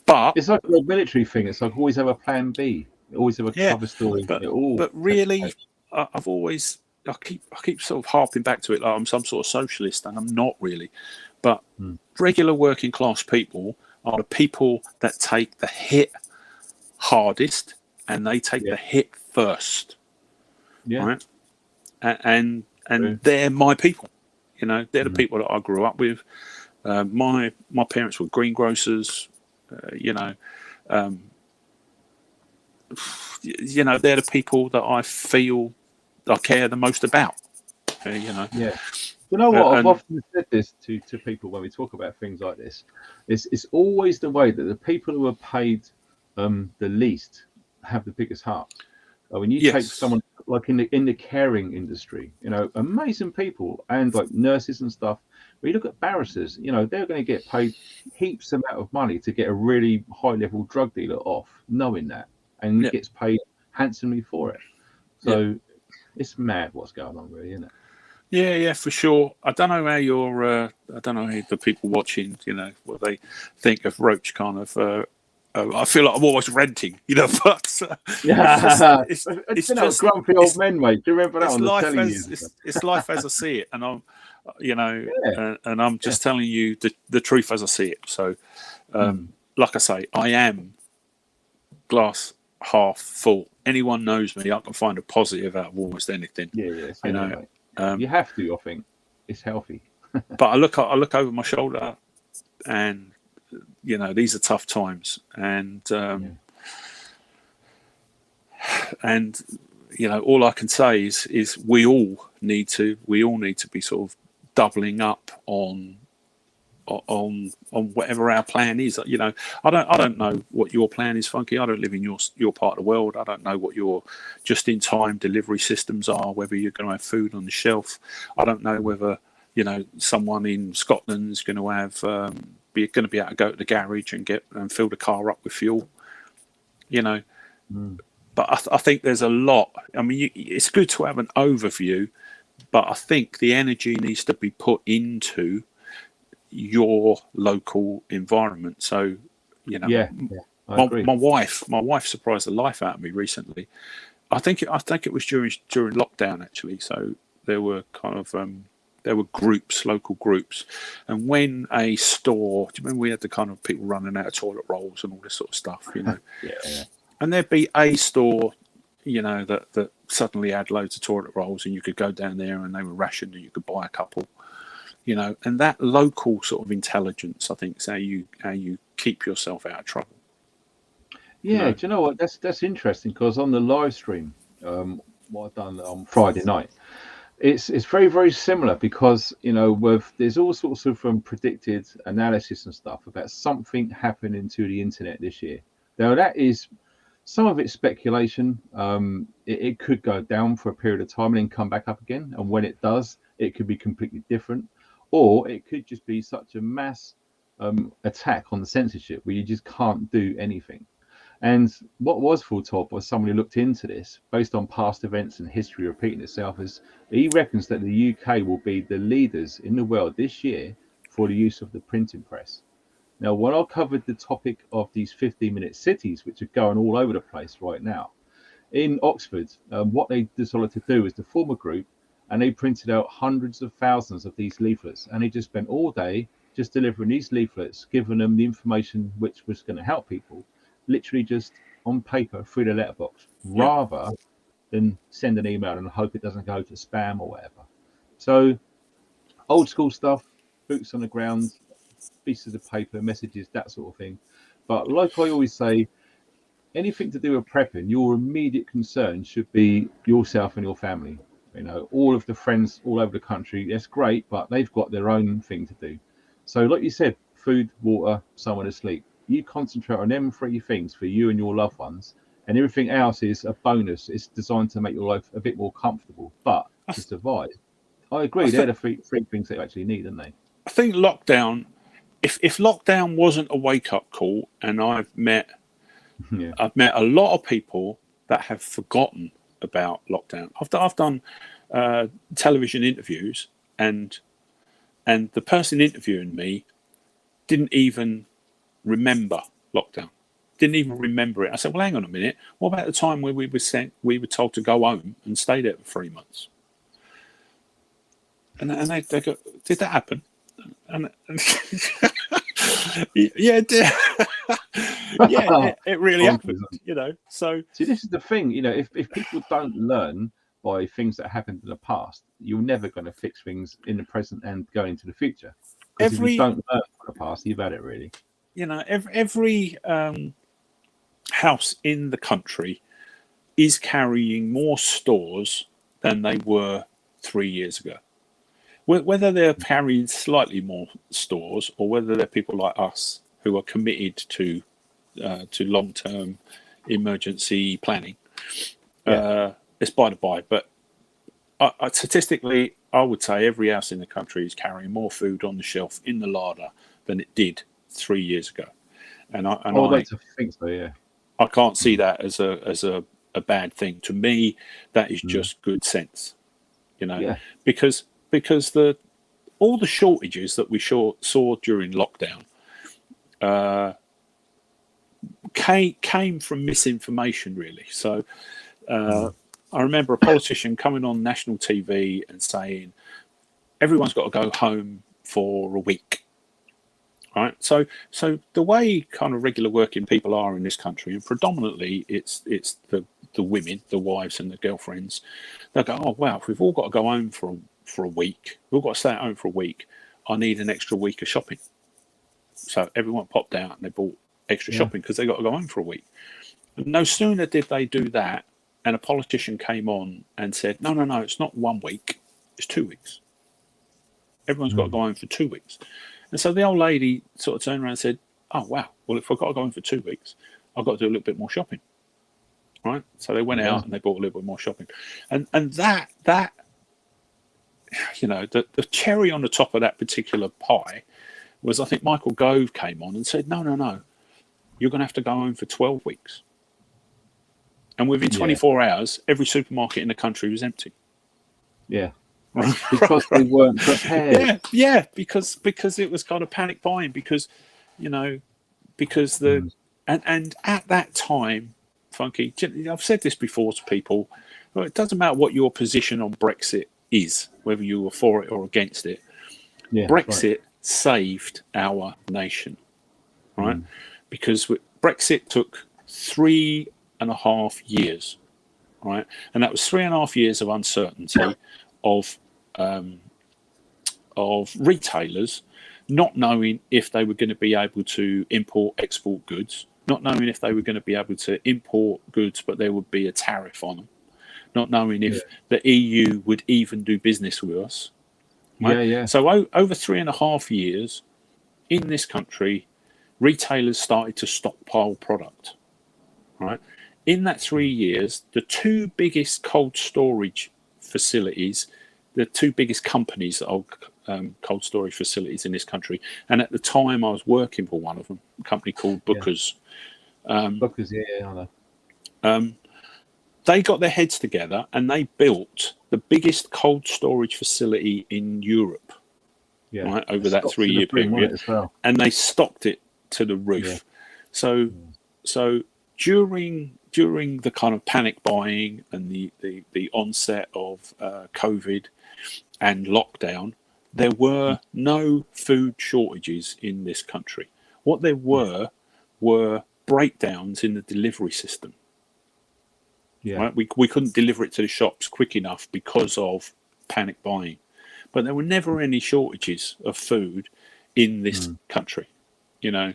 But it's like a military thing. It's like always have a plan B. Always have a cover story. but really, I've always I keep sort of harping back to it like I'm some sort of socialist, and I'm not really. But regular working class people are the people that take the hit hardest, and they take the hit first. Yeah. Right. And they're my people. They're the people that I grew up with. My parents were greengrocers. They're the people that I feel I care the most about. Yeah. You know what? I've often said this to people when we talk about things like this. It's always the way that the people who are paid the least have the biggest heart. When you take someone like in the caring industry, amazing people, and like nurses and stuff. When you look at barristers, they're going to get paid heaps amount of money to get a really high level drug dealer off, knowing that, and he gets paid handsomely for it. So it's mad what's going on, really, isn't it? Yeah, for sure. I don't know how I don't know how the people watching, what they think of Roach kind of. I feel like I'm almost renting, but it's just grumpy old men, mate. Do you remember that on the telly? It's life as I see it, and I'm, and I'm just telling you the truth as I see it. So, like I say, I am glass half full. Anyone knows me, I can find a positive out of almost anything. Yeah. You have to. I think it's healthy. But I look over my shoulder, and these are tough times, and all I can say is we all need to be sort of doubling up on whatever our plan is. I don't know what your plan is, Funky. I don't live in your part of the world. I don't know what your just in time delivery systems are, whether you're going to have food on the shelf. I don't know whether someone in Scotland is going to have going to be able to go to the garage and fill the car up with fuel. But I think there's a lot. I mean, it's good to have an overview, but I think the energy needs to be put into your local environment. So, I agree. my wife surprised the life out of me recently. I think it was during lockdown actually. So there were kind of there were local groups, and when a store, do you remember we had the kind of people running out of toilet rolls and all this sort of stuff, and there'd be a store, that suddenly had loads of toilet rolls, and you could go down there and they were rationed and you could buy a couple, and that local sort of intelligence, I think, is how you keep yourself out of trouble. Yeah, do you know what? That's interesting, because on the live stream, what I've done on Friday night, it's very, very similar, because there's all sorts of predicted analysis and stuff about something happening to the internet this year. Now that is some of it's speculation. It could go down for a period of time and then come back up again, and when it does, it could be completely different, or it could just be such a mass attack on the censorship where you just can't do anything. And what was foretold by someone who looked into this, based on past events and history repeating itself, is he reckons that the UK will be the leaders in the world this year for the use of the printing press. Now, when I covered the topic of these 15-minute cities, which are going all over the place right now, in Oxford, what they decided to do is to form a group, and they printed out hundreds of thousands of these leaflets, and they just spent all day just delivering these leaflets, giving them the information which was going to help people, literally just on paper through the letterbox, rather than send an email and hope it doesn't go to spam or whatever. So old school stuff, boots on the ground, pieces of paper, messages, that sort of thing. But like I always say, anything to do with prepping, your immediate concern should be yourself and your family. All of the friends all over the country, that's great, but they've got their own thing to do. So like you said, food, water, somewhere to sleep. You concentrate on them three things for you and your loved ones, and everything else is a bonus. It's designed to make your life a bit more comfortable, but to survive. I agree, they're the three things that you actually need, aren't they? I think lockdown if lockdown wasn't a wake-up call, and I've met a lot of people that have forgotten about lockdown. I've done television interviews, and the person interviewing me didn't even remember lockdown, didn't even remember it. I said, well, hang on a minute, what about the time where we were told to go home and stay there for 3 months? And they go, did that happen? And yeah, it did. Yeah, it really happened, you know. So see, this is the thing, you know, if people don't learn by things that happened in the past, you're never going to fix things in the present and go into the future. Because if you don't learn from the past, you've had it, really. You know, every house in the country is carrying more stores than they were 3 years ago. Whether they're carrying slightly more stores, or whether they're people like us who are committed to long-term emergency planning, it's by the by. But statistically, I would say every house in the country is carrying more food on the shelf in the larder than it did 3 years ago. And I like to think so, yeah. I can't see that as a bad thing. To me, that is just good sense, you know, because all the shortages that we saw during lockdown came from misinformation, really. So I remember a politician coming on national TV and saying everyone's got to go home for a week, right? So the way kind of regular working people are in this country, and predominantly it's the women, the wives and the girlfriends, they'll go, oh wow, if we've all got to go home for a week, we've all got to stay at home for a week, I need an extra week of shopping. So everyone popped out and they bought extra shopping because they got to go home for a week. And no sooner did they do that, and a politician came on and said, no, it's not 1 week, it's 2 weeks. Everyone's got to go home for 2 weeks. And so the old lady sort of turned around and said, oh wow, well, if I've got to go home for 2 weeks, I've got to do a little bit more shopping, right? So they went out and they bought a little bit more shopping. And that you know, the cherry on the top of that particular pie was, I think Michael Gove came on and said, no, you're going to have to go home for 12 weeks. And within 24 hours, every supermarket in the country was empty. Yeah. Because they weren't prepared. Yeah, because it was kind of panic buying, because, you know, because and at that time, Funky, I've said this before to people, well, it doesn't matter what your position on Brexit is, whether you were for it or against it. Brexit saved our nation, right? Because Brexit took 3.5 years, right? And that was 3.5 years of uncertainty, of retailers not knowing if they were going to be able to export goods, not knowing if they were going to be able to import goods, but there would be a tariff on them, not knowing if the EU would even do business with us. Right? So over 3.5 years in this country, retailers started to stockpile product. Right? In that 3 years, the two biggest cold storage facilities, the two biggest companies that are cold storage facilities in this country, and at the time I was working for one of them, a company called Booker's. Booker's, I know. They got their heads together and they built the biggest cold storage facility in Europe, right, over that 3 year period, and they stocked it to the roof. So during the kind of panic buying and the onset of COVID and lockdown, there were no food shortages in this country. What there were breakdowns in the delivery system. Right? We couldn't deliver it to the shops quick enough because of panic buying. But there were never any shortages of food in this country, you know.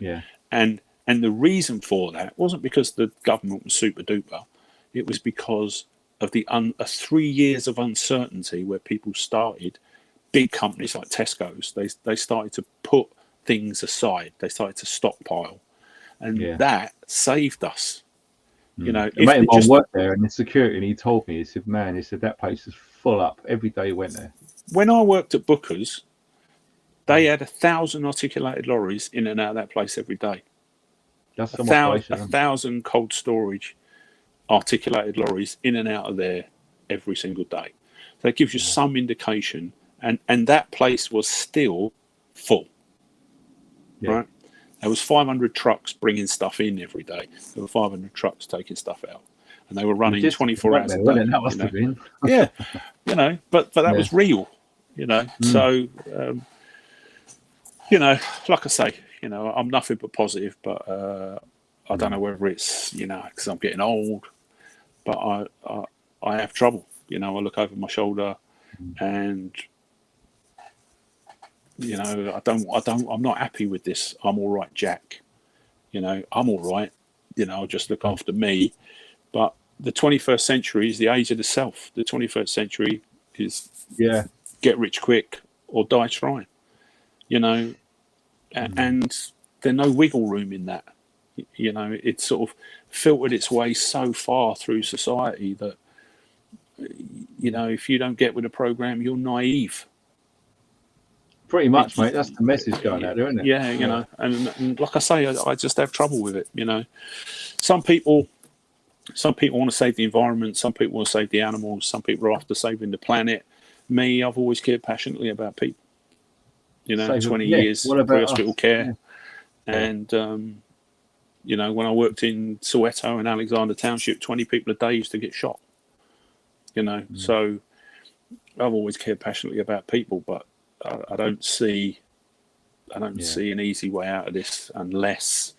And the reason for that wasn't because the government was super duper. It was because of the 3 years of uncertainty where people started, big companies like Tesco's, they started to put things aside. They started to stockpile. And that saved us. You know, a mate of mine worked there in the security, and he told me, he said, that place is full up every day he went there. When I worked at Booker's, They had 1,000 articulated lorries in and out of that place every day. That's so much waste. 1,000 cold storage articulated lorries in and out of there every single day. So it gives you some indication. And that place was still full, right? There was 500 trucks bringing stuff in every day. There were 500 trucks taking stuff out, and they were running 24 hours a day. That must have been. Yeah, but that was real, So, like I say, I'm nothing but positive, but I don't know whether it's, because I'm getting old, but I have trouble. I look over my shoulder, and I'm not happy with this. I'm all right, Jack. I'm all right. I'll just look after me. But the 21st century is the age of the self. The 21st century is get rich quick or die trying. And there's no wiggle room in that. It's sort of filtered its way so far through society that, if you don't get with the program, you're naive. Pretty much, mate. That's the message going out there, isn't it? Yeah, and like I say, I just have trouble with it. Some people want to save the environment. Some people want to save the animals. Some people are after saving the planet. Me, I've always cared passionately about people. 20 years pre-hospital care, and when I worked in Soweto and Alexander Township, 20 people a day used to get shot. So I've always cared passionately about people, but I don't see an easy way out of this unless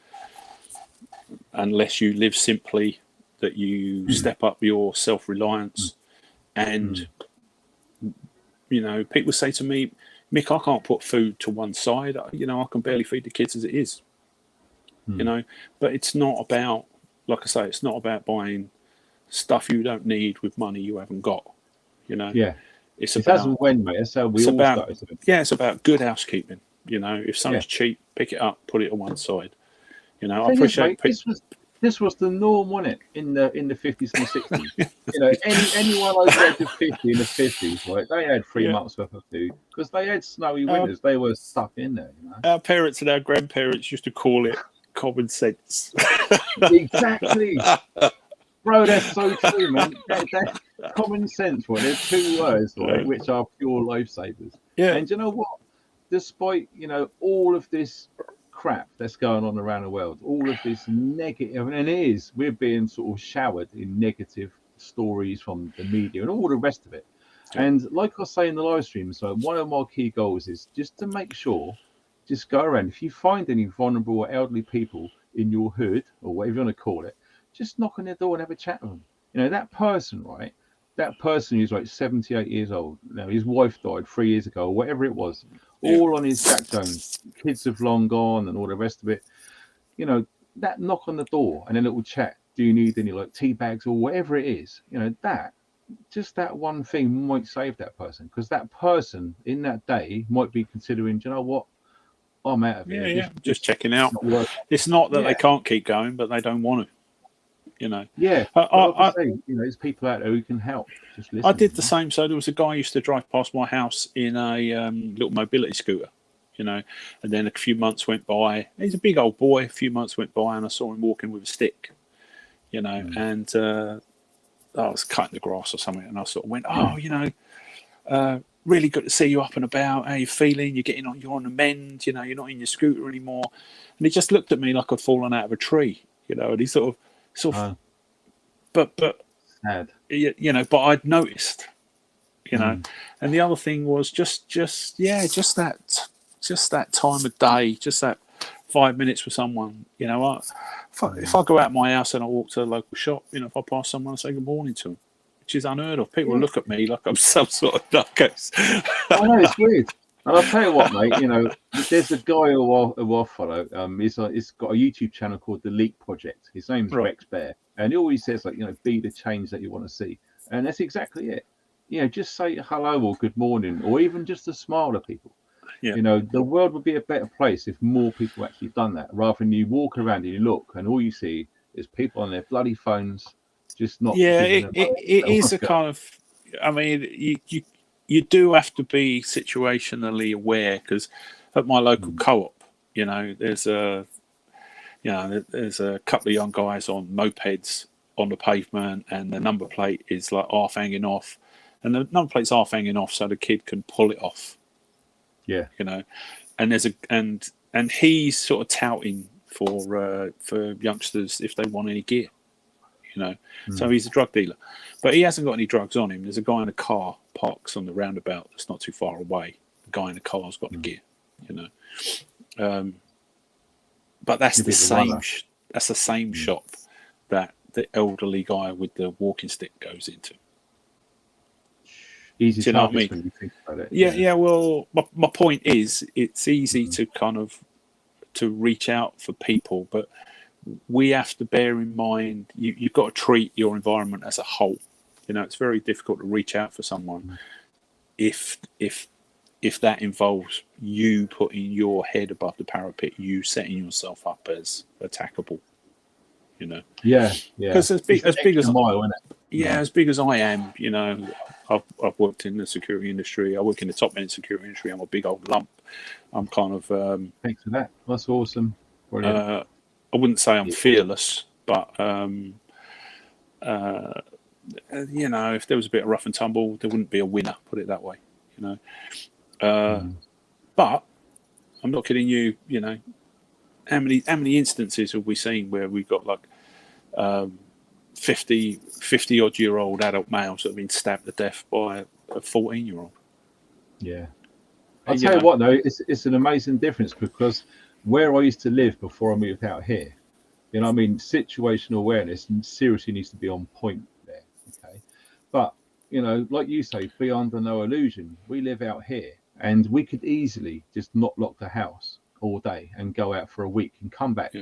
you live simply, that you step up your self-reliance. And people say to me, Mick, I can't put food to one side. I can barely feed the kids as it is. But it's not about, like I say, it's not about buying stuff you don't need with money you haven't got. It's about, as and when, mate. That's how we all started. It's about good housekeeping. If something's cheap, pick it up, put it on one side. I appreciate this was the norm, wasn't it, in the 50s and the 60s? Anyone over there to 50 in the 50s, right? They had 3 months worth of food because they had snowy winters. They were stuck in there. Our parents and our grandparents used to call it common sense. Exactly. Bro, that's so true, man. That's common sense, right? There's 2 words, right, which are pure lifesavers. Yeah. And you know what? Despite, all of this crap that's going on around the world, all of this negative, and we're being sort of showered in negative stories from the media and all the rest of it. And like I say in the live stream, so one of my key goals is just to make sure, just go around, if you find any vulnerable or elderly people in your hood or whatever you want to call it, just knock on their door and have a chat with them. That person, right? That person who's like 78 years old, his wife died 3 years ago, or whatever it was, all on his Jack Jones. Kids have long gone and all the rest of it. That knock on the door and a little chat. Do you need any like tea bags or whatever it is? That one thing might save that person, because that person in that day might be considering, do you know what? I'm out of here. Just checking out. It's not that they can't keep going, but they don't want to. There's people out there who can help. Just listen. I did the same. So there was a guy who used to drive past my house in a little mobility scooter, and then a few months went by. He's a big old boy. A few months went by, and I saw him walking with a stick, and I was cutting the grass or something, and I sort of went, really good to see you up and about. How you feeling? You're on the mend. You're not in your scooter anymore. And he just looked at me like I'd fallen out of a tree, and he sort of, but sad. But I'd noticed, and the other thing was just that time of day, just that 5 minutes with someone. If I go out my house and I walk to the local shop, if I pass someone, I say good morning to them, which is unheard of. People look at me like I'm some sort of nutcase. I know, it's weird. And I'll tell you what, mate, there's a guy who I follow. He's got a YouTube channel called The Leak Project. His name's Rex Bear. And he always says, be the change that you want to see. And that's exactly it. Just say hello or good morning, or even just a smile to people. Yeah. The world would be a better place if more people actually done that, rather than you walk around and you look and all you see is people on their bloody phones, just not. Yeah, it is a kind of, I mean, you do have to be situationally aware, because at my local co-op, you know, there's a couple of young guys on mopeds on the pavement, and the number plate is like half hanging off, and the number plate's half hanging off so the kid can pull it off. Yeah. You know, and there's and he's sort of touting for youngsters if they want any gear. You know, so he's a drug dealer, but he hasn't got any drugs on him. There's a guy in a car parks on the roundabout that's not too far away. The guy in the car's got the gear. You know, but that's the same. That's the same shop that the elderly guy with the walking stick goes into. Easy to targets when you think about it. Yeah. Well, my point is, it's easy to kind of to reach out for people, but we have to bear in mind you've got to treat your environment as a whole. You know, it's very difficult to reach out for someone if that involves you putting your head above the parapet, you setting yourself up as attackable. You know, because as big as I am, you know, I've worked in the security industry. I work in the top end security industry. I'm a big old lump. I'm kind of thanks for that. That's awesome. I wouldn't say I'm fearless, but you know, if there was a bit of rough and tumble, there wouldn't be a winner. Put it that way. You know, but I'm not kidding you. You know, how many instances have we seen where we've got like 50 odd year old adult males that have been stabbed to death by a 14-year-old? Yeah, I'll tell you what though, it's an amazing difference, because where I used to live before I moved out here, you know, I mean, situational awareness seriously needs to be on point there. Okay, but you know, like you say, be under no illusion. We live out here, and we could easily just not lock the house all day and go out for a week and come back,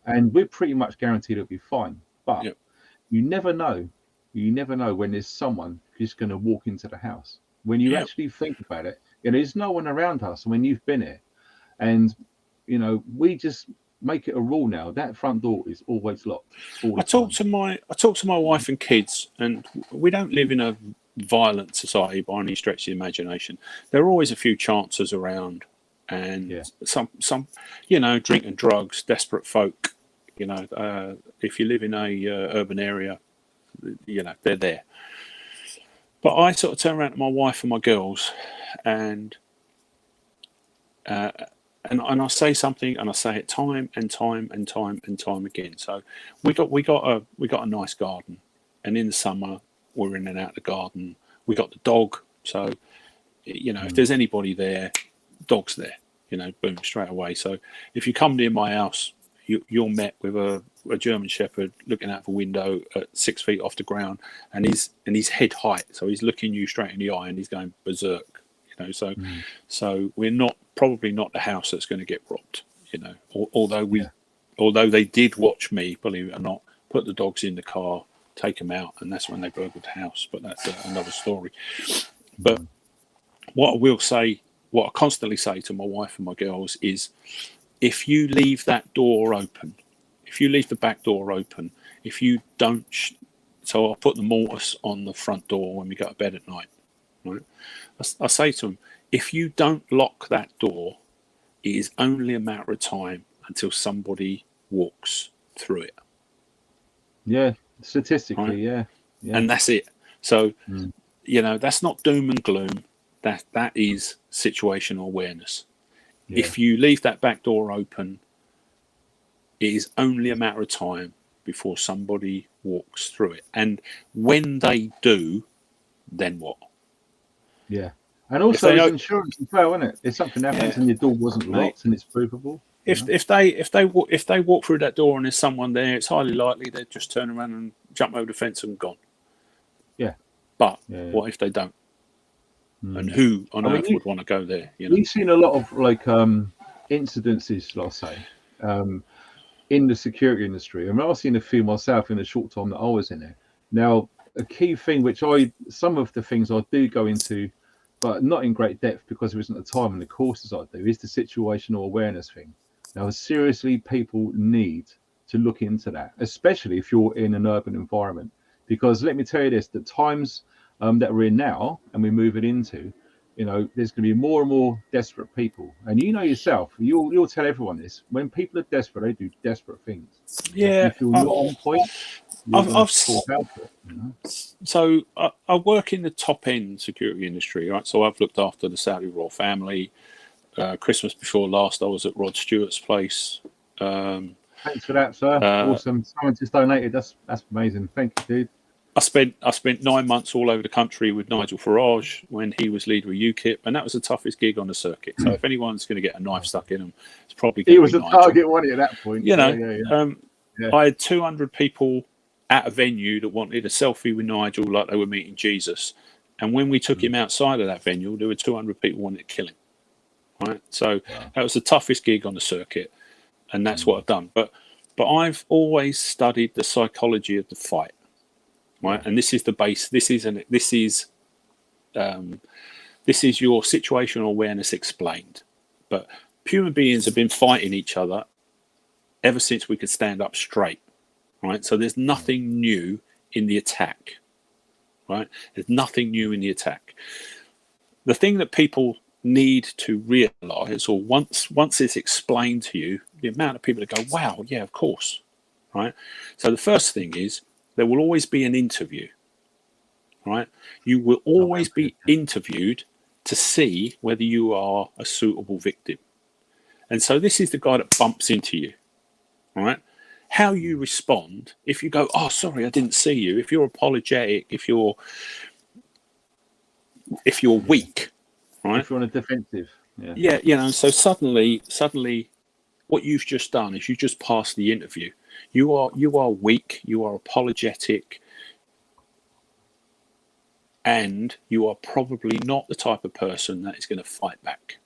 and we're pretty much guaranteed it'll be fine. But you never know. You never know when there's someone who's going to walk into the house. When you actually think about it, you know, there's no one around us when you've been here, and you know, we just make it a rule now that front door is always locked. I talk to my wife and kids, and we don't live in a violent society by any stretch of the imagination. There are always a few chancers around, and some you know, drink and drugs, desperate folk. You know, if you live in a urban area, you know, they're there. But I sort of turn around to my wife and my girls, and I say something, and I say it time and time and time and time again. So we got a nice garden, and in the summer we're in and out of the garden. We got the dog, so you know, if there's anybody there, dog's there. You know, boom, straight away. So if you come near my house, you're met with a German Shepherd looking out the window at 6 feet off the ground, and he's head height, so he's looking you straight in the eye, and he's going berserk. You know, so we're probably not the house that's going to get robbed. You know, although they did watch me, believe it or not, put the dogs in the car, take them out, and that's when they burgled the house. But that's another story. But what I will say, what I constantly say to my wife and my girls is, if you leave that door open, if you leave the back door open, if you don't, so I'll put the mortise on the front door when we go to bed at night. Right? I say to them, if you don't lock that door, it is only a matter of time until somebody walks through it. Yeah, statistically, right? yeah, and that's it. So, you know, that's not doom and gloom. That is situational awareness. Yeah. If you leave that back door open, it is only a matter of time before somebody walks through it. And when they do, then what? Yeah. And also it's insurance as well, isn't it? If something happens and your door wasn't locked and it's provable. If they walk through that door and there's someone there, it's highly likely they'd just turn around and jump over the fence and gone. Yeah. But what if they don't? And who on earth would want to go there? You know? We've seen a lot of like incidences, let's say, in the security industry. I mean, I've seen a few myself in the short time that I was in it. Now, a key thing which some of the things I do go into, but not in great depth because there isn't the time and the courses I do, is the situational awareness thing. Now, seriously, people need to look into that, especially if you're in an urban environment. Because let me tell you this, the times that we're in now and we're moving into, you know, there's going to be more and more desperate people. And you know yourself, you'll tell everyone this. When people are desperate, they do desperate things. Yeah, If you're not on point, you're going to fall out of it. You know? So I work in the top end security industry, right? So I've looked after the Saudi royal family. Christmas before last, I was at Rod Stewart's place. Thanks for that, sir. Awesome. Someone just donated. That's amazing. Thank you, dude. I spent 9 months all over the country with Nigel Farage when he was leader of UKIP, and that was the toughest gig on the circuit. So if anyone's going to get a knife stuck in them, it's probably going to be Nigel. He was a target, wasn't he, at that point? You know, I had 200 people at a venue that wanted a selfie with Nigel like they were meeting Jesus. And when we took him outside of that venue, there were 200 people wanting to kill him. Right? So that was the toughest gig on the circuit, and that's what I've done. But I've always studied the psychology of the fight. Right, and this is the base. This is your situational awareness explained. But human beings have been fighting each other ever since we could stand up straight. Right, so there's nothing new in the attack. Right, there's nothing new in the attack. The thing that people need to realize, or once it's explained to you, the amount of people that go, "Wow, yeah, of course." Right. So the first thing is, there will always be an interview, right? You will always be interviewed to see whether you are a suitable victim. And so this is the guy that bumps into you, right? How you respond, if you go, "Oh, sorry, I didn't see you," if you're apologetic, if you're weak, right? If you're on a defensive. Yeah, you know, so suddenly what you've just done is you just passed the interview. You are weak, you are apologetic, and you are probably not the type of person that is going to fight back.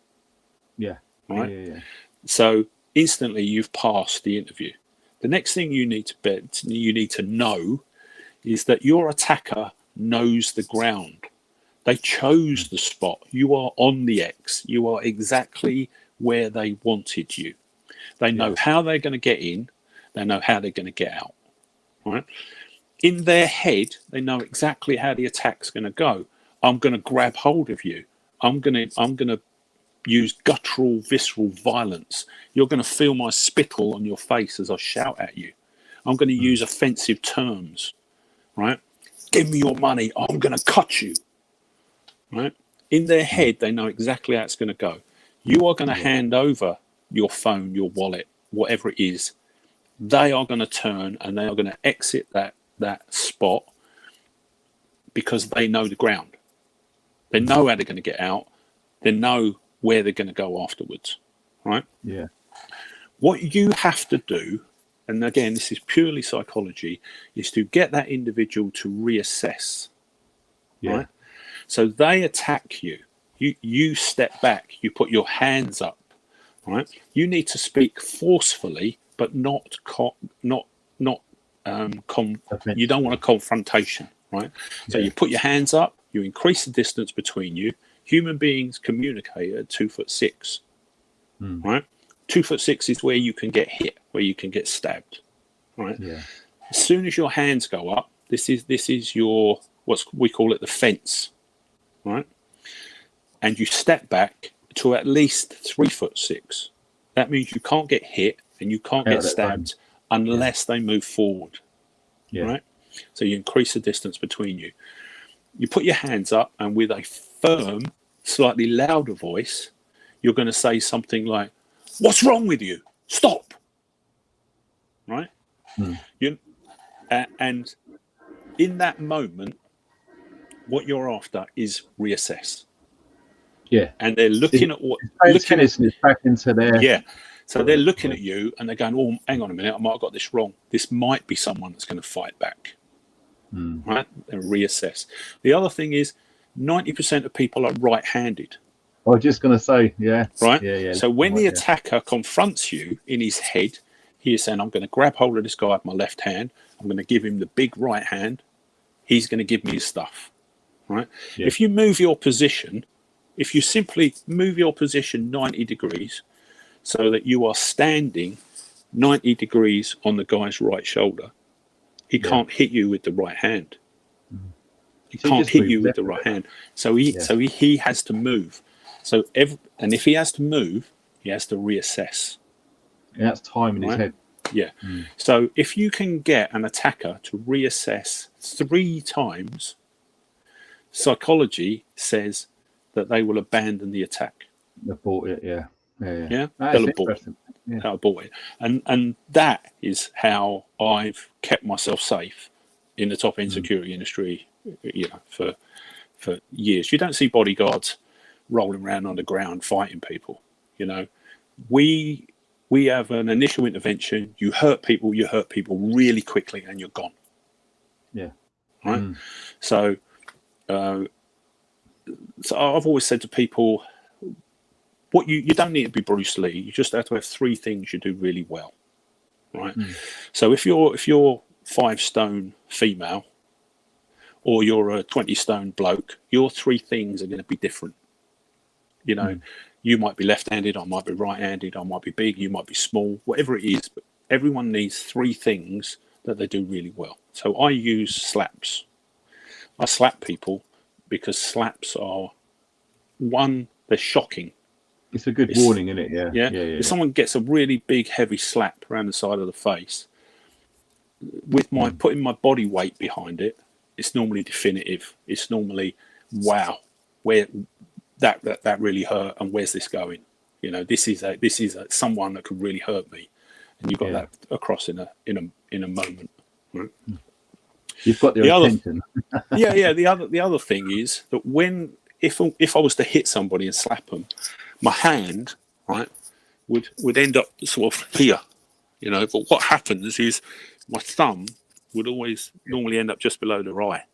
Yeah. Right? Yeah. So instantly you've passed the interview. The next thing you need to know is that your attacker knows the ground. They chose the spot. You are on the X. You are exactly where they wanted you. They know how they're going to get in. They know how they're going to get out. Right? In their head, they know exactly how the attack's going to go. I'm going to grab hold of you. I'm going to use guttural, visceral violence. You're going to feel my spittle on your face as I shout at you. I'm going to use offensive terms. Right? Give me your money. I'm going to cut you. Right? In their head, they know exactly how it's going to go. You are going to hand over your phone, your wallet, whatever it is. They are going to turn and they are going to exit that spot because they know the ground. They know how they're going to get out. They know where they're going to go afterwards. Right? Yeah. What you have to do, and again, this is purely psychology, is to get that individual to reassess. Yeah. Right? So they attack you. You step back. You put your hands up. Right? You need to speak forcefully, but you don't want a confrontation, right? So you put your hands up, you increase the distance between you. Human beings communicate at 2'6", right? 2'6" is where you can get hit, where you can get stabbed, right? Yeah. As soon as your hands go up, this is your, what we call it, the fence, right? And you step back to at least 3'6". That means you can't get hit and you can't get stabbed unless they move forward. Yeah. Right? So you increase the distance between you. You put your hands up, and with a firm, slightly louder voice, you're going to say something like, "What's wrong with you? Stop." Right? And in that moment, what you're after is reassess. Yeah. And they're looking at what... tennis is back into their... Yeah. So they're looking at you and they're going, "Oh, hang on a minute, I might have got this wrong. This might be someone that's going to fight back." Right? And reassess. The other thing is 90% of people are right-handed. I was just going to say, yeah. Right? Yeah. So when the attacker confronts you in his head, he is saying, "I'm going to grab hold of this guy with my left hand. I'm going to give him the big right hand. He's going to give me his stuff." Right? Yeah. If you move your position, if you simply move your position 90 degrees so that you are standing 90 degrees on the guy's right shoulder, he can't hit you with the right hand. He So can't just hit moves you with the right hand. So he has to move. And if he has to move, he has to reassess. And that's time in his head. Yeah. So if you can get an attacker to reassess 3 times, psychology says that they will abandon the attack. Abort it, yeah. They'll abort it. Yeah. They'll abort it. And that is how I've kept myself safe in the top end security industry, for years. You don't see bodyguards rolling around on the ground fighting people. We have an initial intervention. You hurt people really quickly, and you're gone. Yeah. Right. So I've always said to people, what you don't need to be Bruce Lee. You just have to have 3 things you do really well. Right. So if you're 5 stone female, or you're a 20 stone bloke, your 3 things are going to be different. You might be left-handed, I might be right-handed, I might be big, you might be small, whatever it is. But everyone needs 3 things that they do really well. So I use slaps. I slap people because slaps are, one, they're shocking. It's a good warning, isn't it? Yeah. If someone gets a really big, heavy slap around the side of the face, with my putting my body weight behind it, it's normally definitive. It's normally, wow, where that really hurt, and where's this going? This is someone that could really hurt me, and you've got that across in a moment. Right? You've got their attention. The other thing is that if I was to hit somebody and slap them, my hand, right, would end up sort of here, But what happens is my thumb would always normally end up just below the eye.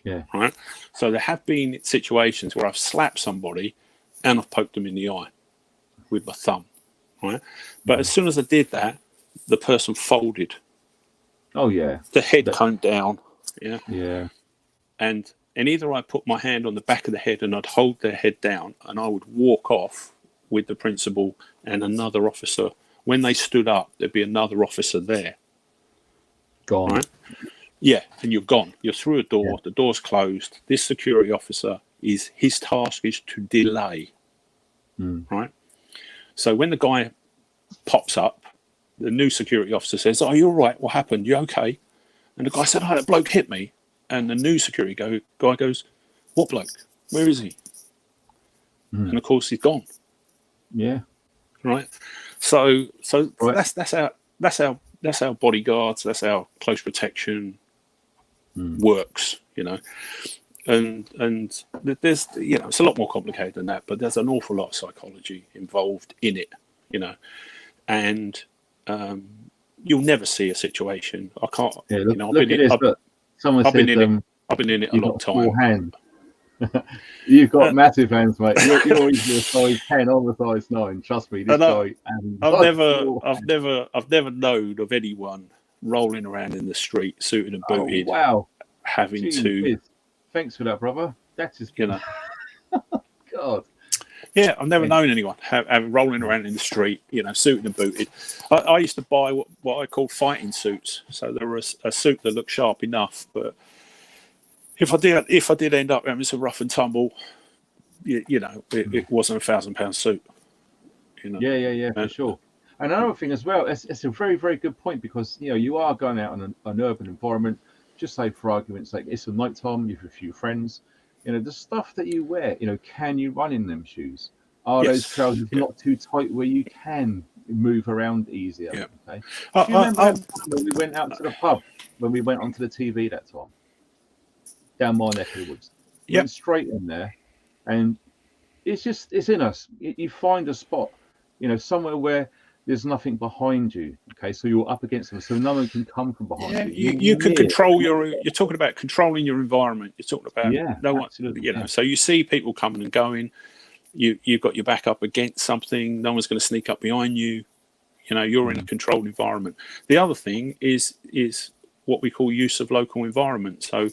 Yeah. Right. So there have been situations where I've slapped somebody and I've poked them in the eye with my thumb. Right. But as soon as I did that, the person folded. Oh yeah. The head came down. Yeah. Yeah. And either I put my hand on the back of the head and I'd hold their head down, and I would walk off with the principal and another officer. When they stood up, there'd be another officer there. Gone. Right? Yeah, and you're gone. You're through a door. The door's closed. This security officer, his task is to delay. Right? So when the guy pops up, the new security officer says, "Oh, you're all right. What happened? You okay?" And the guy said, "Oh, that bloke hit me." And the new security guy goes, "What bloke? Where is he?" And of course, he's gone. Yeah. Right. So right. that's how bodyguards, that's how close protection works, and there's it's a lot more complicated than that, but there's an awful lot of psychology involved in it, and you'll never see a situation. I can't. I've been in it a long time. You've got massive hands, mate. You're either a size 10 or a size 9. Trust me, this guy. I've never known of anyone rolling around in the street, suited and booted. Oh, wow. Having to. Thanks for that, brother. That's just God. Yeah, I've never known anyone rolling around in the street, suited and booted. I used to buy what I call fighting suits. So there was a suit that looked sharp enough, but if I did end up having some rough and tumble, it wasn't £1,000 suit. Yeah, for sure. And another thing as well, it's a very, very good point, because you are going out in an urban environment. Just say, for argument's sake, it's a night time, you've a few friends. The stuff that you wear, can you run in them shoes? Are those trousers not too tight where you can move around easier? Yeah. Okay. Do you remember when we went out to the pub, when we went onto the TV that time? Down my neck of the woods. Went straight in there, and it's in us. You find a spot, somewhere where there's nothing behind you. Okay, so you're up against them, so no one can come from behind you. You can control you're talking about controlling your environment. You're talking about no one. Absolutely, So you see people coming and going. You've got your back up against something. No one's going to sneak up behind you. You're in a controlled environment. The other thing is what we call use of local environment. So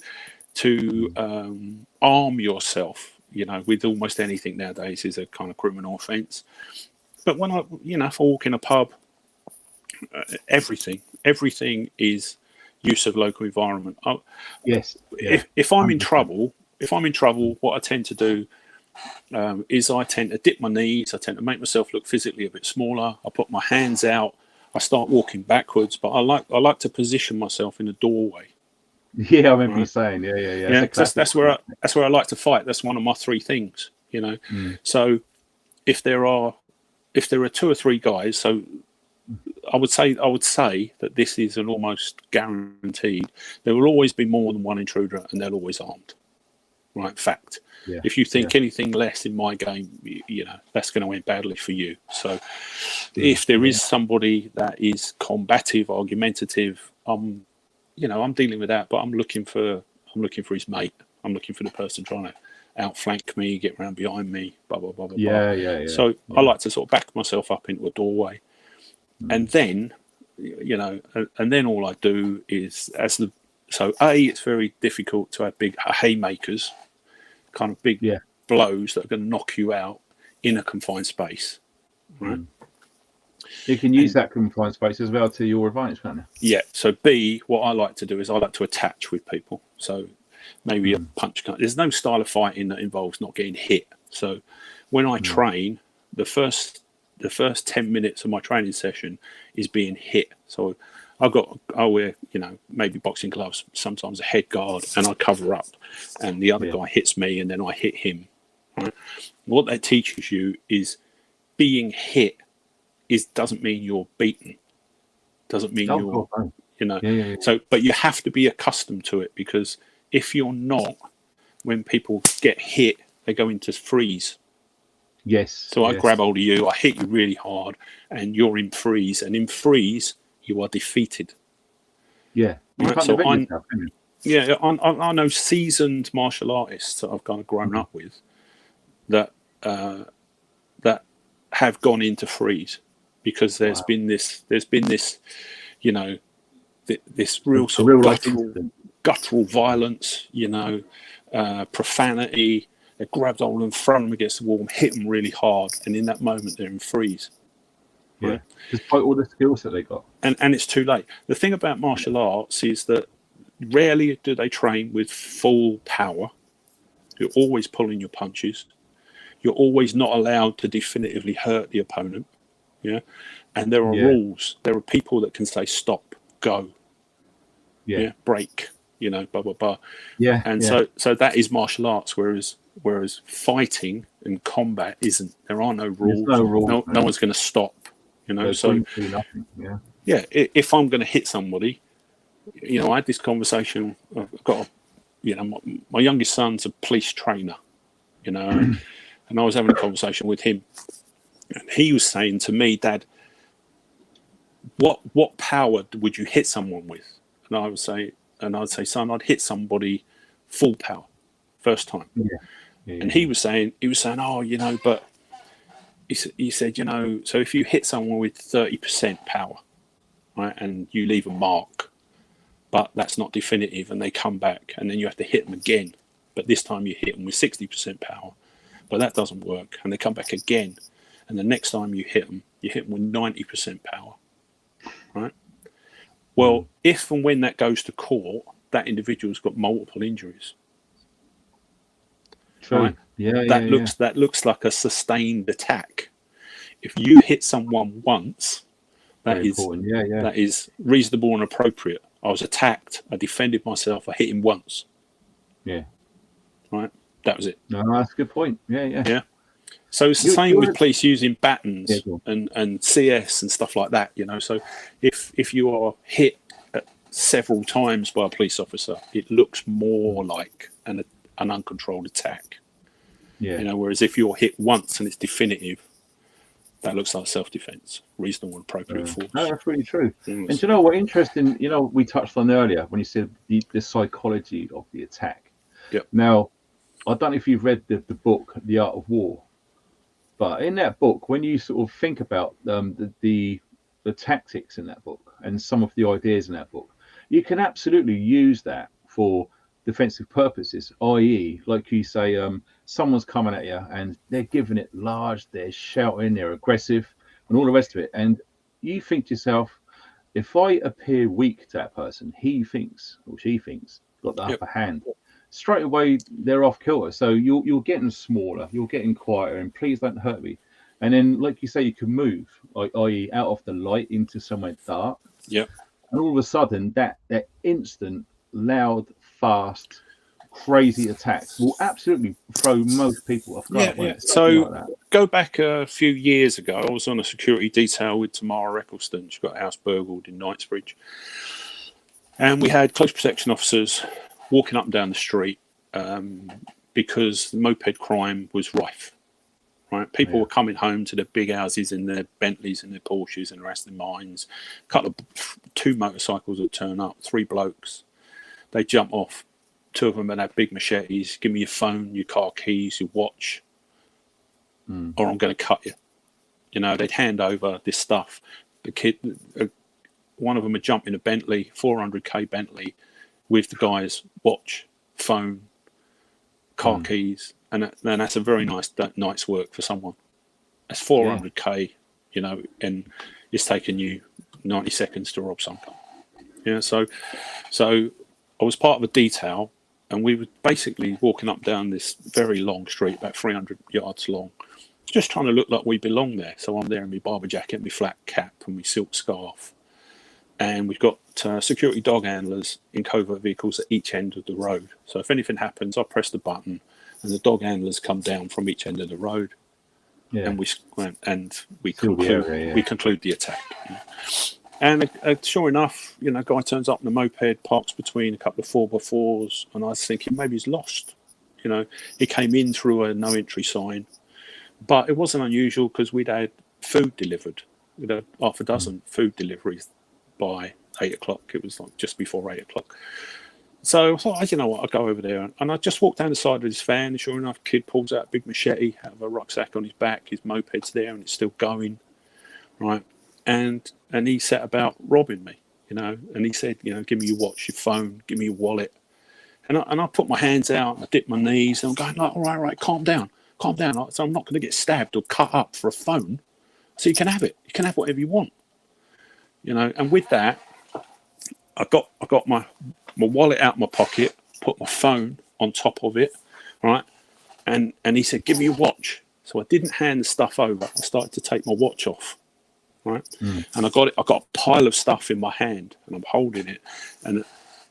to arm yourself, with almost anything nowadays is a kind of criminal offence. But when if I walk in a pub, everything is use of local environment. Yes. Yeah. If I'm in 100%. trouble, what I tend to do is I tend to dip my knees. I tend to make myself look physically a bit smaller. I put my hands out. I start walking backwards, but I like to position myself in a doorway. Yeah, I remember you saying. Yeah. That's where I like to fight. That's one of my three things. So if there are 2 or 3 guys, so I would say that this is an almost guaranteed. There will always be more than one intruder, and they're always armed. Right? Fact. Yeah. If you think anything less in my game, that's going to end badly for you. So, if there is somebody that is combative, argumentative, I'm dealing with that. But I'm looking for his mate. I'm looking for the person trying to outflank me, get around behind me, blah blah blah blah. Yeah. So I like to sort of back myself up into a doorway, and then, and then all I do is it's very difficult to have big haymakers, kind of big blows that are going to knock you out in a confined space, right? You can use that confined space as well to your advantage, can't you? Yeah. So B, what I like to do is I like to attach with people. So maybe a punch. There's no style of fighting that involves not getting hit. So when I train, the first 10 minutes of my training session is being hit. So I wear, maybe boxing gloves, sometimes a head guard, and I cover up, and the other guy hits me, and then I hit him. Right? What that teaches you is being hit doesn't mean you're beaten. Doesn't mean you're, So, but you have to be accustomed to it, because if you're not, when people get hit, they go into freeze. Yes. So I grab hold of you, I hit you really hard, and you're in freeze, and in freeze, you are defeated. Yeah. Right? So I know seasoned martial artists that I've kind of grown up with that have gone into freeze, because there's been this, this real sort of guttural violence, profanity. They grabbed hold and thrown them against the wall and hit them really hard, and in that moment they're in freeze. Right? Despite all the skills that they got, and it's too late. The thing about martial arts is that rarely do they train with full power. You're always pulling your punches. You're always not allowed to definitively hurt the opponent. Yeah, and there are rules. There are people that can say stop, go, break. Blah blah blah. Yeah, and so that is martial arts. Whereas fighting and combat isn't. There are no rules. There's no rules. No one's going to stop. So if I'm going to hit somebody, I had this conversation. I've got, my youngest son's a police trainer, and I was having a conversation with him, and he was saying to me, Dad, what power would you hit someone with? And I'd say, son, I'd hit somebody full power, first time. And he was saying, oh, but he said, so if you hit someone with 30% power, right, and you leave a mark, but that's not definitive, and they come back, and then you have to hit them again, but this time you hit them with 60% power, but that doesn't work, and they come back again, and the next time you hit them with 90% power, right? Well, if and when that goes to court, that individual's got multiple injuries. True. Right? That looks like a sustained attack. If you hit someone once, that is reasonable and appropriate. I was attacked. I defended myself. I hit him once. Yeah. Right. That was it. No, that's a good point. Yeah. So it's the same with police using batons and CS and stuff like that. So if you are hit several times by a police officer, it looks more like an uncontrolled attack. Whereas if you're hit once and it's definitive, that looks like self-defense, reasonable and appropriate force. No, that's really true. And do you know what interesting? We touched on earlier when you said the psychology of the attack. Yep. Now, I don't know if you've read the book, The Art of War, but in that book, when you sort of think about the tactics in that book and some of the ideas in that book, you can absolutely use that for defensive purposes, i.e., like you say, someone's coming at you and they're giving it large, they're shouting, they're aggressive, and all the rest of it. And you think to yourself, if I appear weak to that person, he thinks or she thinks got the Yep. upper hand. Straight away, they're off kilter. So you're getting smaller, you're getting quieter, and please don't hurt me. And then, like you say, you can move, i.e., out of the light into somewhere dark. Yep. And all of a sudden, that instant, loud, fast, crazy attacks will absolutely throw most people off guard. Yeah. So go back a few years ago. I was on a security detail with Tamara Eccleston. She got house burgled in Knightsbridge, and we had close protection officers walking up and down the street because the moped crime was rife. Right, people were coming home to their big houses in their Bentleys and their Porsches and Aston Martins. Two motorcycles would turn up, 3 blokes. They jump off. 2 of them would have big machetes. Give me your phone, your car keys, your watch, or I'm going to cut you. You know, they'd hand over this stuff. The kid, one of them would jump in a Bentley, 400k Bentley, with the guy's watch, phone, car keys. And that's a very nice night's work for someone. That's 400k, you know, and it's taken you 90 seconds to rob someone. Yeah, so I was part of a detail, and we were basically walking up down this very long street, about 300 yards long, just trying to look like we belong there. So I'm there in my barber jacket, my flat cap, and my silk scarf, and we've got security dog handlers in covert vehicles at each end of the road. So if anything happens, I press the button, and the dog handlers come down from each end of the road, and we conclude the attack. Yeah. And sure enough, you know, guy turns up in a moped, parks between a couple of 4x4s, and I was thinking maybe he's lost. You know, he came in through a no entry sign, but it wasn't unusual because we'd had food delivered. We'd had half a dozen food deliveries by 8 o'clock. It was like just before 8 o'clock. So I thought, you know what, I'll go over there. And I just walked down the side of his van, and sure enough, kid pulls out a big machete out of a rucksack on his back. His moped's there, and it's still going, right? And he set about robbing me, you know. And he said, you know, give me your watch, your phone, give me your wallet. And I put my hands out, and I dipped my knees, and I'm going, like, all right, calm down. So I'm not going to get stabbed or cut up for a phone. So you can have it. You can have whatever you want, you know. And with that, I got my wallet out of my pocket, put my phone on top of it, right? And he said, give me your watch. So I didn't hand the stuff over. I started to take my watch off, right? And I got a pile of stuff in my hand, and I'm holding it, and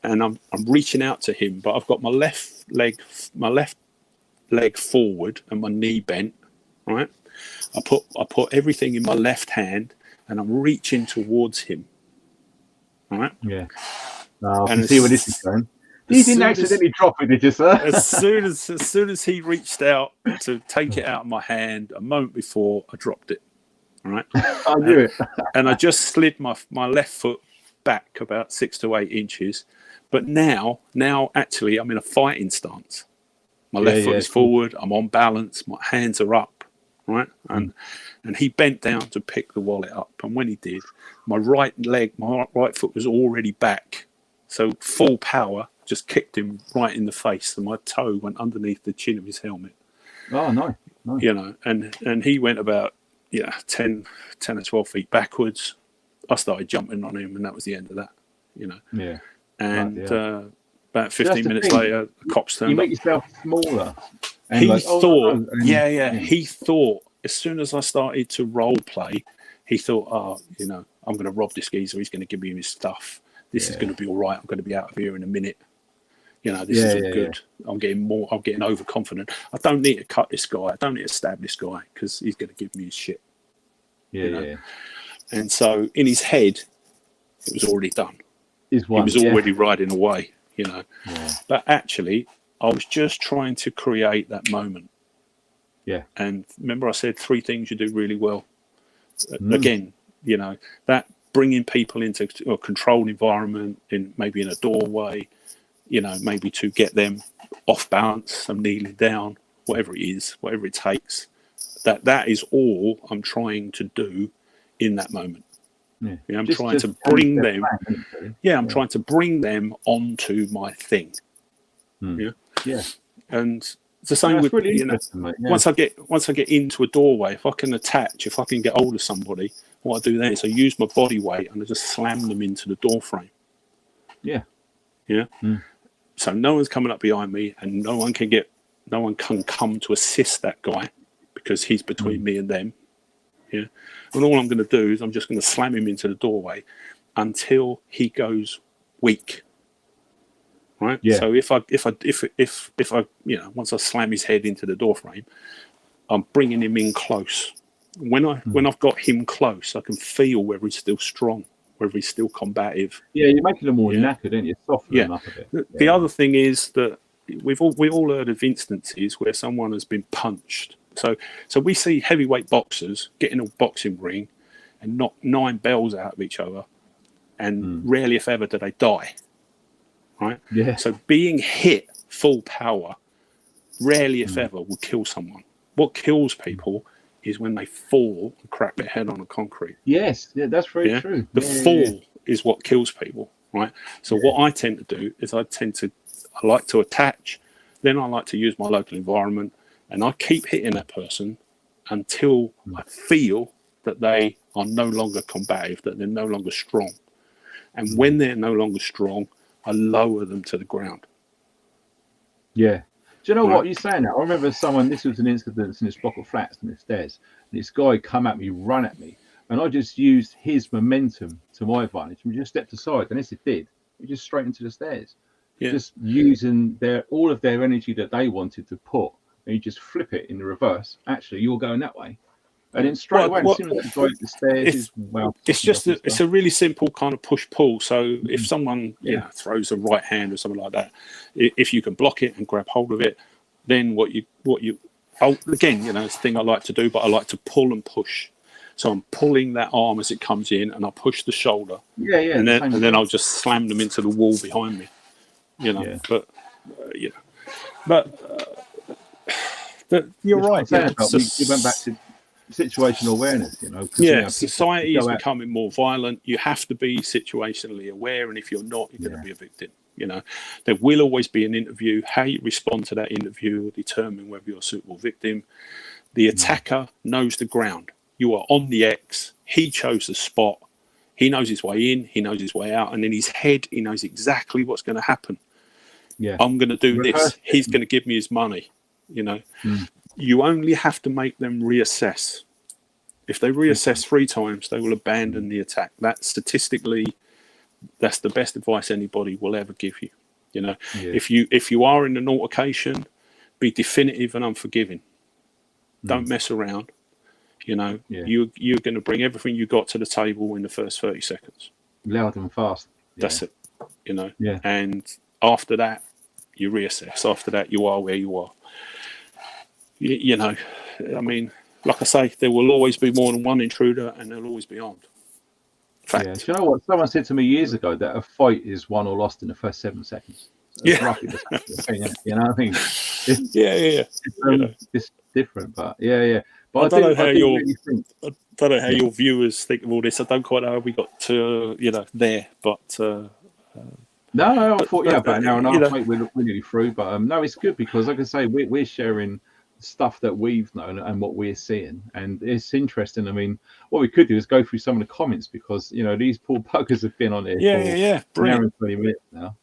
I'm reaching out to him, but I've got my left leg forward and my knee bent, right? I put everything in my left hand, and I'm reaching towards him, right? Yeah. I can see where this is going. You didn't accidentally drop it, did you, sir? As soon as he reached out to take it out of my hand, a moment before, I dropped it. All right. I knew it. And I just slid my left foot back about 6 to 8 inches. But now actually I'm in a fighting stance. My left foot is forward. I'm on balance. My hands are up. Right. And he bent down to pick the wallet up. And when he did, my right foot was already back. So full power just kicked him right in the face, and my toe went underneath the chin of his helmet. Oh, no. You know, and he went about 10 or 12 feet backwards. I started jumping on him, and that was the end of that. You know. Yeah. And about 15 minutes later, the cops turned up. You make yourself smaller. He thought, he thought as soon as I started to role play, he thought, you know, I'm going to rob this geezer. He's going to give me his stuff. This is going to be all right. I'm going to be out of here in a minute. You know, this is all good. Yeah. I'm getting overconfident. I don't need to cut this guy. I don't need to stab this guy because he's going to give me his shit. Yeah. And so in his head, it was already done. He was already riding away, you know. Yeah. But actually, I was just trying to create that moment. Yeah. And remember I said 3 things you do really well. Again, you know, that bringing people into a controlled environment, maybe in a doorway, you know, maybe to get them off balance, I'm kneeling down, whatever it takes. That is all I'm trying to do in that moment. Yeah. You know, I'm trying to bring them. I'm trying to bring them onto my thing. Yeah. And it's the same with really once I get into a doorway, if I can get hold of somebody what I do then is I use my body weight and I just slam them into the door frame. Yeah. So no one's coming up behind me, and no one can come to assist that guy because he's between me and them. Yeah. And all I'm going to do is I'm just going to slam him into the doorway until he goes weak. Right. Yeah. So if I once I slam his head into the door frame, I'm bringing him in close. When I've got him close, I can feel whether he's still strong, whether he's still combative. Yeah, you're making them more knackered, aren't you? Soften them up a bit. The other thing is that we've all heard of instances where someone has been punched. So we see heavyweight boxers get in a boxing ring and knock 9 bells out of each other, and rarely, if ever, do they die. Right? Yeah. So being hit full power, rarely, if ever, will kill someone. What kills people is when they fall and crack their head on the concrete. Yes, yeah, that's very true. The fall is what kills people, right? So what I tend to do is I like to attach, then I like to use my local environment, and I keep hitting that person until I feel that they are no longer combative, that they're no longer strong. And when they're no longer strong, I lower them to the ground. Yeah. Do you know what you're saying now? I remember this was an incident in this block of flats in the stairs. And this guy come at me, run at me. And I just used his momentum to my advantage. We just stepped aside. And as it did, we just straight into the stairs. Yeah. Just using all of their energy that they wanted to put. And you just flip it in the reverse. Actually, you're going that way. And then straight away, as soon as the guy at the stairs it's a really simple kind of push-pull. So if someone throws a right hand or something like that, if you can block it and grab hold of it, then it's a thing I like to do, but I like to pull and push. So I'm pulling that arm as it comes in, and I push the shoulder. And then I'll just slam them into the wall behind me. But you're right. You went back to situational awareness, society is becoming more violent. You have to be situationally aware, and if you're not, you're going to be a victim. There will always be an interview. How you respond to that interview will determine whether you're a suitable victim. The attacker knows the ground. You are on the X. He chose the spot. He knows his way in. He knows his way out. And in his head, he knows exactly what's going to happen. I'm going to do this. He's going to give me his money. You only have to make them reassess. If they reassess 3 times, they will abandon the attack. That's the best advice anybody will ever give you. If you are in an altercation, be definitive and unforgiving. Don't mess around. You're going to bring everything you got to the table in the first 30 seconds. Loud and fast. That's it. And after that, you reassess. After that, you are where you are. I mean, like I say, there will always be more than one intruder, and there'll always be armed. Fact. Yeah. Do you know what? Someone said to me years ago that a fight is won or lost in the first 7 seconds. Roughly the thing, what I mean? It's different, but But I don't know how your viewers think of all this. I don't quite know how we got to there, but. No, I thought about an hour and a half. Mate, we're nearly through, but no, it's good because, like I say, we're sharing stuff that we've known and what we're seeing, and it's interesting. I mean, what we could do is go through some of the comments because these poor buggers have been on here for an hour and 20 minutes now.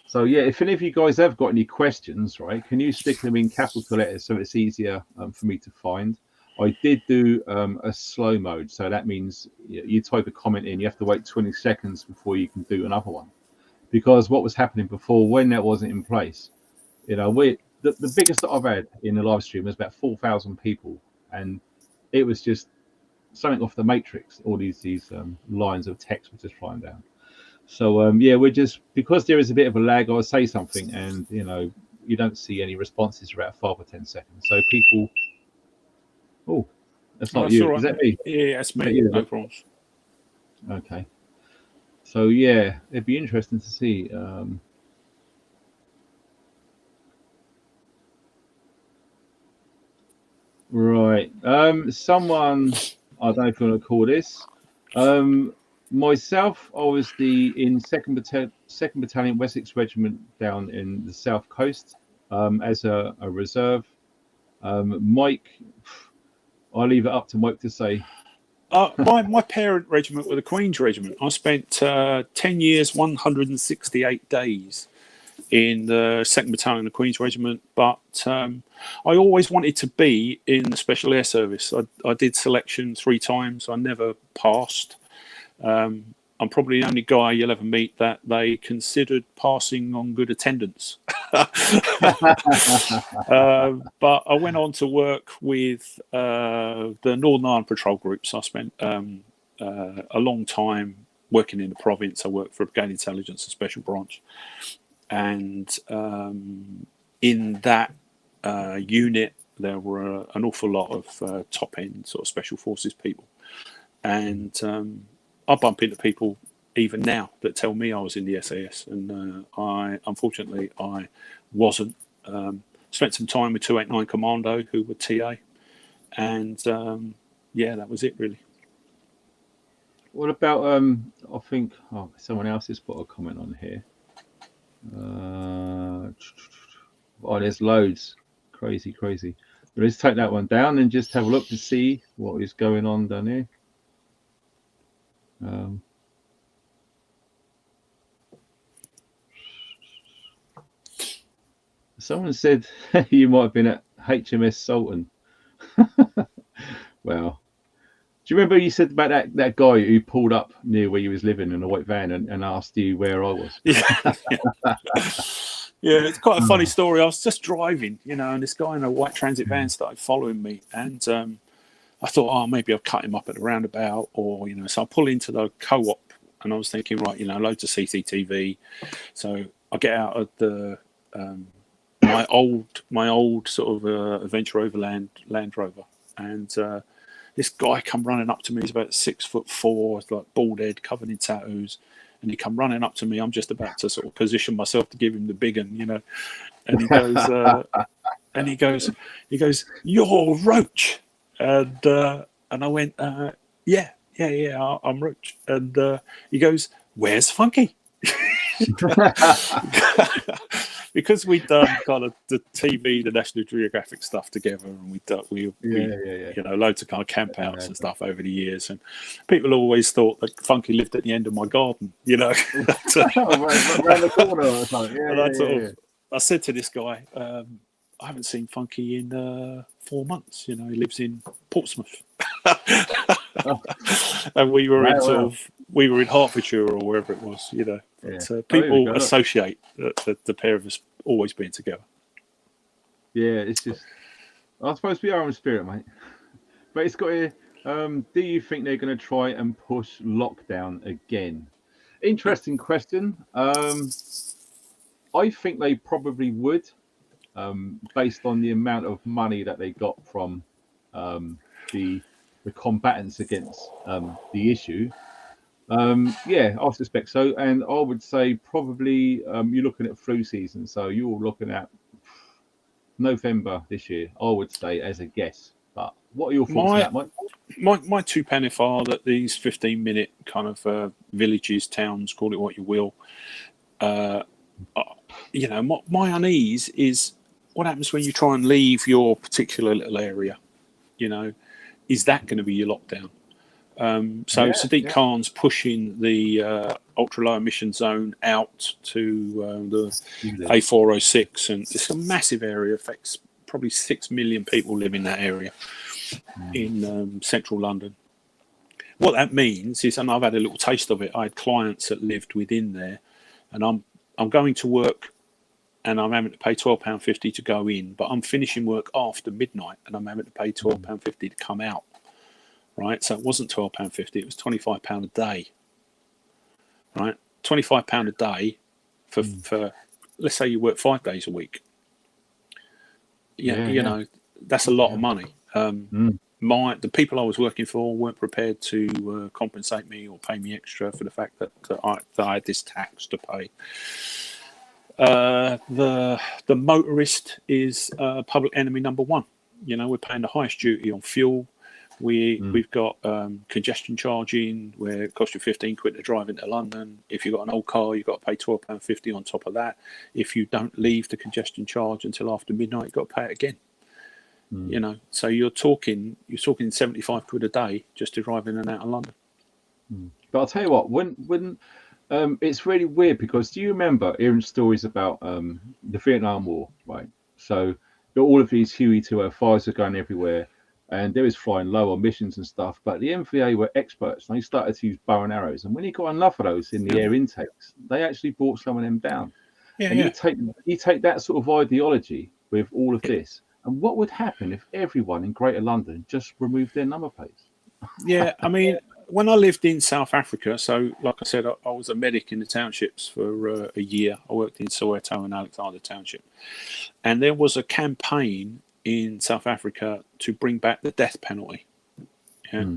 So if any of you guys have got any questions, right, can you stick them in capital letters so it's easier for me to find? I did do a slow mode, so that means you type a comment in, you have to wait 20 seconds before you can do another one. Because what was happening before, when that wasn't in place, the biggest that I've had in the live stream was about 4,000 people, and it was just something off the matrix. All these lines of text were just flying down. So we're just, because there is a bit of a lag, I'll say something, and you don't see any responses for about 5 or 10 seconds. So people, that's not you. Right. Is that me? Yeah, that's me. No problems. Okay. So it'd be interesting to see. Right. Someone, I don't know if you want to call this. Myself, I was in Second Battalion Wessex Regiment down in the South Coast as a reserve. Mike, I'll leave it up to Mike to say. My parent regiment were the Queen's Regiment. I spent 10 years, 168 days in the 2nd Battalion of the Queen's Regiment, but I always wanted to be in the Special Air Service. I did selection 3 times. I never passed. I'm probably the only guy you'll ever meet that they considered passing on good attendance. But I went on to work with the Northern Ireland Patrol Groups. I spent a long time working in the province. I worked for Brigade Intelligence and Special Branch. And in that unit, there were an awful lot of top-end sort of Special Forces people. And I bump into people even now that tell me I was in the SAS, and unfortunately I wasn't. Spent some time with 289 Commando, who were TA, and that was it really. What about I think someone else has put a comment on here. There's loads. Crazy. Let's take that one down and just have a look to see what is going on down here. Someone said you might have been at HMS Sultan. Well, do you remember you said about that guy who pulled up near where you was living in a white van and asked you where I was? Yeah, it's quite a funny story. I was just driving, and this guy in a white transit van started following me, and I thought, maybe I'll cut him up at the roundabout, or so I pull into the co-op, and I was thinking, right, loads of CCTV. So I get out of the my old sort of Adventure Overland Land Rover, and this guy come running up to me. He's about 6'4", like bald head, covered in tattoos, and he come running up to me. I'm just about to sort of position myself to give him the big one, and he goes, he goes, "You're Roach," and I went, yeah, I'm Roach, and he goes, "Where's Funky?" Because we'd done kind of the TV, the National Geographic stuff together, and we loads of kind of campouts and stuff over the years, and people always thought that Funky lived at the end of my garden, around the corner or something. I said to this guy, I haven't seen Funky in 4 months. He lives in Portsmouth, and we were in Hertfordshire or wherever it was, But people associate the pair of us always being together. Yeah, it's just, I suppose we are in spirit, mate. But it's got here. Do you think they're going to try and push lockdown again? Interesting question. I think they probably would, based on the amount of money that they got from the combatants against the issue. I suspect so, and I would say probably you're looking at flu season, so you're looking at November this year, I would say, as a guess. But what are your thoughts on that, Mike? My 2 pence are that these 15-minute kind of villages, towns, call it what you will, my unease is what happens when you try and leave your particular little area. Is that going to be your lockdown? Sadiq Khan's pushing the ultra low emission zone out to the A406, and it's a massive area. Affects probably 6 million people live in that area in central London. What that means is, and I've had a little taste of it. I had clients that lived within there, and I'm going to work, and I'm having to pay £12.50 to go in, but I'm finishing work after midnight, and I'm having to pay £12.50 to come out. Right, so it wasn't £12.50; it was £25 a day. Right, £25 a day for let's say you work 5 days a week. That's a lot of money. The people I was working for weren't prepared to compensate me or pay me extra for the fact that I had this tax to pay. The motorist is public enemy number one. We're paying the highest duty on fuel. We've got congestion charging, where it costs you £15 to drive into London. If you've got an old car, you've got to pay £12.50 on top of that. If you don't leave the congestion charge until after midnight, you've got to pay it again. You know, so you're talking 75 quid a day just to drive in and out of London. But I'll tell you what, when it's really weird, because do you remember hearing stories about the Vietnam War, right? So all of these Huey 205s are going everywhere, and they was flying low on missions and stuff. But the MVA were experts, and they started to use bow and arrows. And when you got enough of those in the air intakes, they actually brought some of them down. And you take that sort of ideology with all of this, and what would happen if everyone in Greater London just removed their number plates? Yeah, I mean, when I lived in South Africa, so like I said, I was a medic in the townships for a year. I worked in Soweto and Alexander Township. And there was a campaign in South Africa to bring back the death penalty. Yeah?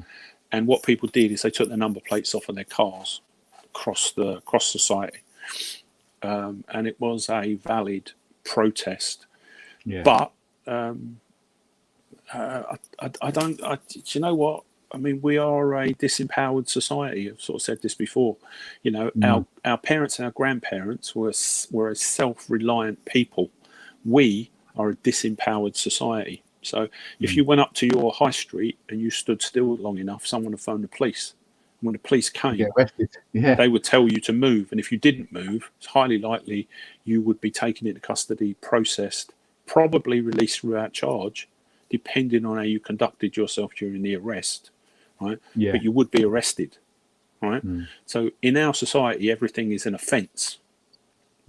And what people did is they took the number plates off of their cars across society. And it was a valid protest. Yeah. But do you know what? I mean, we are a disempowered society. I've sort of said this before. You know, our parents and our grandparents were a self-reliant people. We are a disempowered society. So if you went up to your high street and you stood still long enough, someone would phone the police. When the police came, they would tell you to move. And if you didn't move, it's highly likely you would be taken into custody, processed, probably released without charge, depending on how you conducted yourself during the arrest. Right? Yeah. But you would be arrested. Right? So in our society, everything is an offence.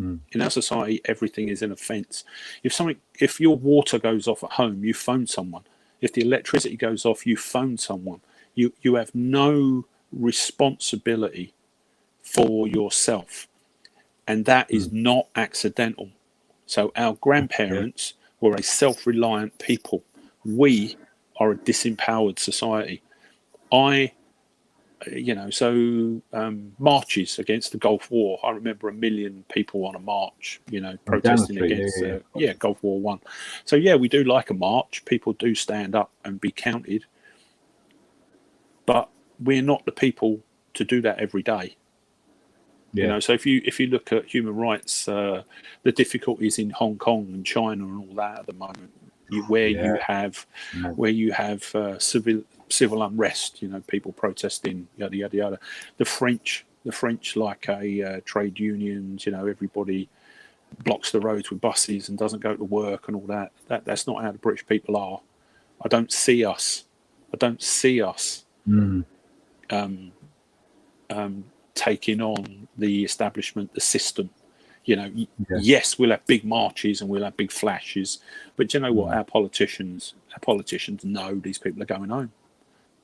In our society, everything is an offence. If your water goes off at home, you phone someone. If the electricity goes off, you phone someone. You have no responsibility for yourself, and that is not accidental. So our grandparents were a self-reliant people. We are a disempowered society. Marches against the Gulf War. I remember 1 million people on a march, protesting against Gulf War I. So we do like a march. People do stand up and be counted, but we're not the people to do that every day. So if you look at human rights, the difficulties in Hong Kong and China and all that at the moment, where you have civil unrest, people protesting, yada yada yada. The French like a trade unions, everybody blocks the roads with buses and doesn't go to work and all that. That's not how the British people are. I don't see us taking on the establishment, the system. Yes, we'll have big marches and we'll have big flashes, but you know what? Our politicians know these people are going home.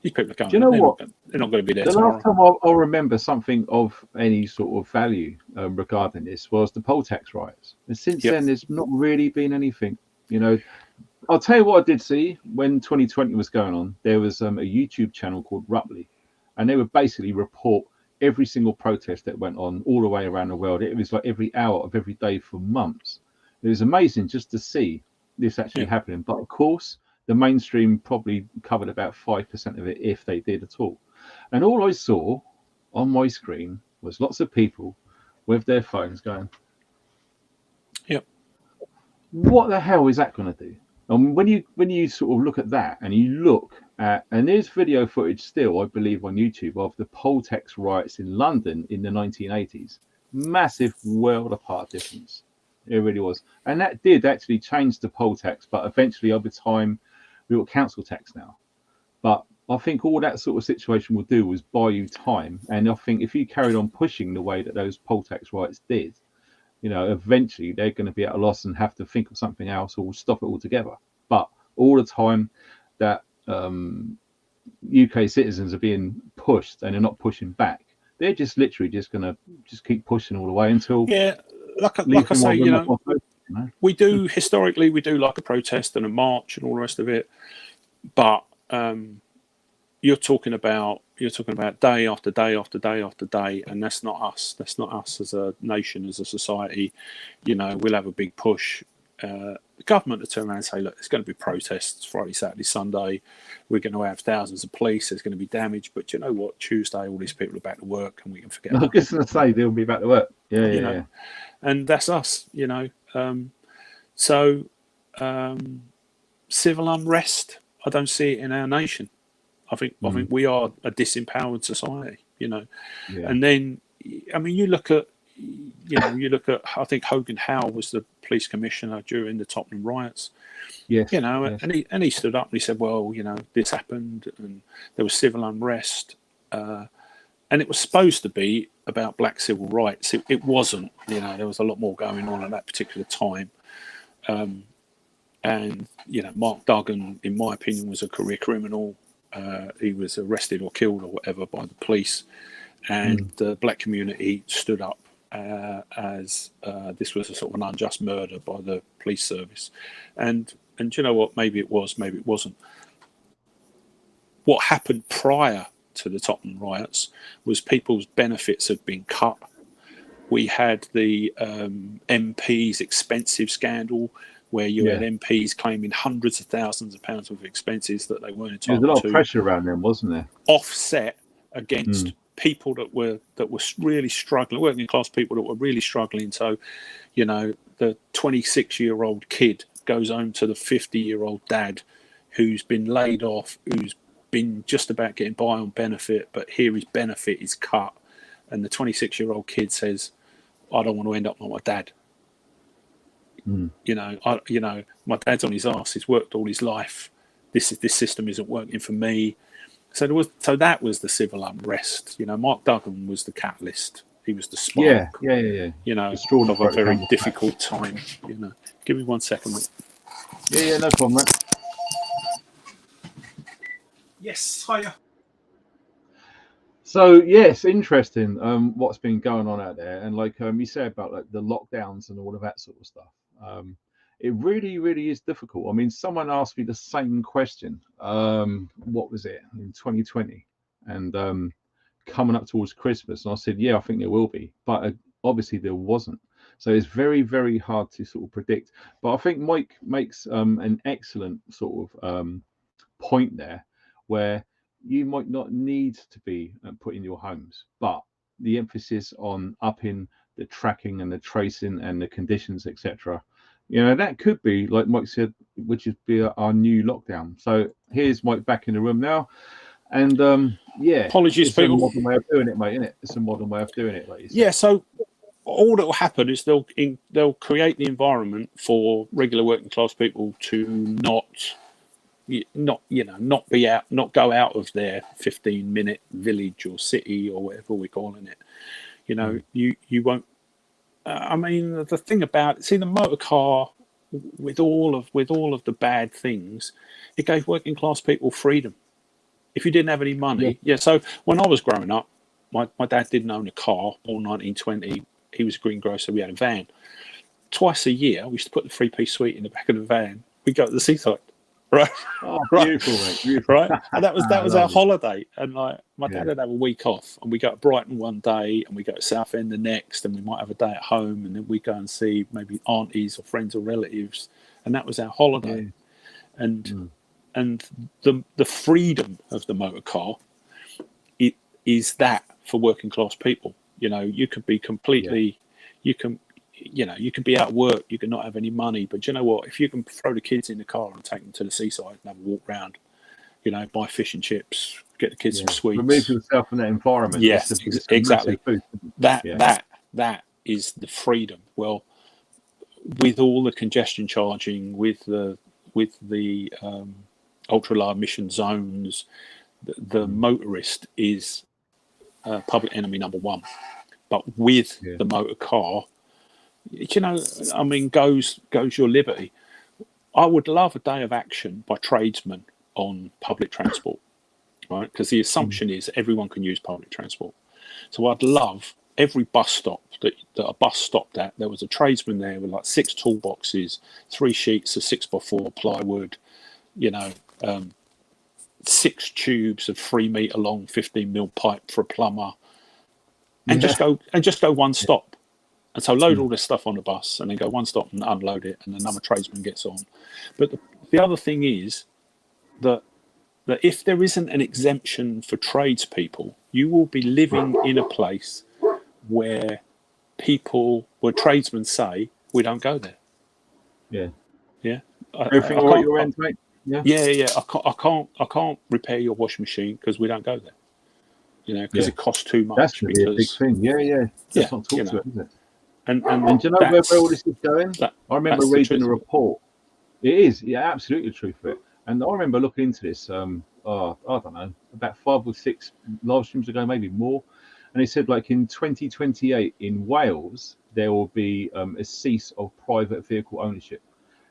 These people are going. Do you know what? They're not going to be there tomorrow. The last time I'll remember something of any sort of value regarding this was the poll tax riots, and since then there's not really been anything. I'll tell you what I did see when 2020 was going on. There was a YouTube channel called Rupley, and they would basically report every single protest that went on all the way around the world. It was like every hour of every day for months. It was amazing just to see this actually happening. But of course, the mainstream probably covered about 5% of it, if they did at all. And all I saw on my screen was lots of people with their phones going, what the hell is that going to do? And when you sort of look at that, and you look at, and there's video footage still, I believe, on YouTube of the poll tax riots in London in the 1980s. Massive world apart difference. It really was. And that did actually change the poll tax, but eventually over time, we got council tax now. But I think all that sort of situation will do was buy you time. And I think if you carried on pushing the way that those poll tax riots did, eventually they're going to be at a loss and have to think of something else or stop it altogether. But all the time that UK citizens are being pushed and they're not pushing back, they're just literally just going to just keep pushing all the way until like I say, we do historically like a protest and a march and all the rest of it, but you're talking about day after day after day after day, and that's not us as a nation, as a society. We'll have a big push. The government will turn around and say, look, there's going to be protests Friday, Saturday, Sunday. We're going to have thousands of police. There's going to be damage. But you know what? Tuesday, all these people are back to work and we can forget about it. I was going to say, they'll be back to work. Yeah. And that's us, civil unrest, I don't see it in our nation. I think we are a disempowered society, you know. Yeah. And then, I mean, you look at, I think Hogan Howe was the police commissioner during the Tottenham riots. Yes. You know, yes. and he stood up and he said, well, you know, this happened and there was civil unrest. And it was supposed to be about black civil rights. It wasn't, you know, there was a lot more going on at that particular time. And, you know, Mark Duggan, in my opinion, was a career criminal. He was arrested or killed or whatever by the police. And the black community stood up as this was a sort of an unjust murder by the police service. And you know what? Maybe it was, maybe it wasn't. What happened prior to the Tottenham riots was people's benefits had been cut. We had the MPs expensive scandal, where you had MPs claiming hundreds of thousands of pounds of expenses that they weren't entitled to. There was a lot of pressure around them, wasn't there? Offset against people that were really struggling, working class people that were really struggling. So, you know, the 26-year-old kid goes home to the 50-year-old dad who's been laid off, who's been just about getting by on benefit, but here his benefit is cut, and the 26-year-old kid says, "I don't want to end up like my dad." You know, my dad's on his arse. He's worked all his life. This system isn't working for me. So that was the civil unrest. You know, Mark Duggan was the catalyst. He was the spark. Yeah. You know, of a very difficult time. You know, give me 1 second, mate. Yeah, no problem, mate. Yes, hiya. So yes, interesting. What's been going on out there, and like you said about like the lockdowns and all of that sort of stuff. It really, really is difficult. I mean, someone asked me the same question. What was it in 2020, and coming up towards Christmas, and I said, yeah, I think there will be, but obviously there wasn't. So it's very, very hard to sort of predict. But I think Mike makes an excellent sort of point there, where you might not need to be put in your homes, but the emphasis on upping the tracking and the tracing and the conditions, etc. You know, that could be, like Mike said, which is be our new lockdown. So here's Mike back in the room now. And apologies, it's people. a modern way of doing it, mate, isn't it? It's a modern way of doing it, like you said. Yeah, so all that will happen is they'll create the environment for regular working class people to not go out of their 15-minute village or city or whatever we're calling it. You know, you won't. I mean, the thing about the motor car, with all of the bad things, it gave working class people freedom. If you didn't have any money, So when I was growing up, my dad didn't own a car. Born 1920, he was a greengrocer. We had a van. Twice a year, we used to put the 3-piece suite in the back of the van. We'd go to the seaside. Right. Oh, beautiful, mate. Beautiful. Right. And that was our holiday. And like my dad would have a week off, and we go to Brighton one day, and we go to Southend the next, and we might have a day at home, and then we go and see maybe aunties or friends or relatives, and that was our holiday. And the freedom of the motor car, it is that for working class people. You know, you could be completely, you can be out of work, you can not have any money, but you know what? If you can throw the kids in the car and take them to the seaside and have a walk round, you know, buy fish and chips, get the kids some sweets, remove yourself from that environment. Yes, exactly. That is the freedom. Well, with all the congestion charging, with the ultra low emission zones, the motorist is public enemy number one. But with the motor car, you know, I mean, goes your liberty. I would love a day of action by tradesmen on public transport, right? Because the assumption is everyone can use public transport. So I'd love every bus stop that a bus stopped at, there was a tradesman there with like 6 toolboxes, 3 sheets of 6x4 plywood, you know, 6 tubes of 3 metre long 15mm pipe for a plumber, and just go one stop. And so load all this stuff on the bus and then go one stop and unload it, and another tradesman gets on. But the other thing is that if there isn't an exemption for tradespeople, you will be living in a place where tradesmen say, we don't go there. Yeah. Yeah. Everything I all right at can't. your end, mate? Yeah. Yeah. I can't repair your washing machine because we don't go there. Because it costs too That's much. going to be a big Because thing. Yeah. That's yeah, not talked to it, is it? and And do you know where all this is going? I remember that's the reading truth a of it. report. It is, yeah, absolutely the truth of it. And I remember looking into this, I don't know, about 5 or 6 live streams ago, maybe more. And they said, like, in 2028 in Wales, there will be a cease of private vehicle ownership.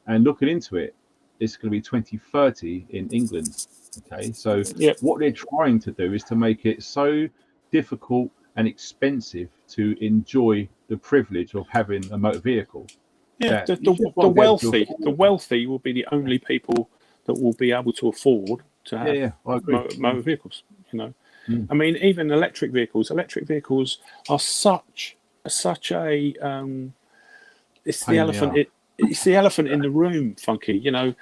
And looking into it, it's going to be 2030 in England. Okay, so what they're trying to do is to make it so difficult and expensive to enjoy the privilege of having a motor vehicle. Yeah, That you just won't be able to afford the wealthy will be the only people that will be able to afford to have I agree. motor vehicles. Mm. I mean, even electric vehicles. Electric vehicles are such a it's the elephant. It's the elephant in the room, Funky. Yes,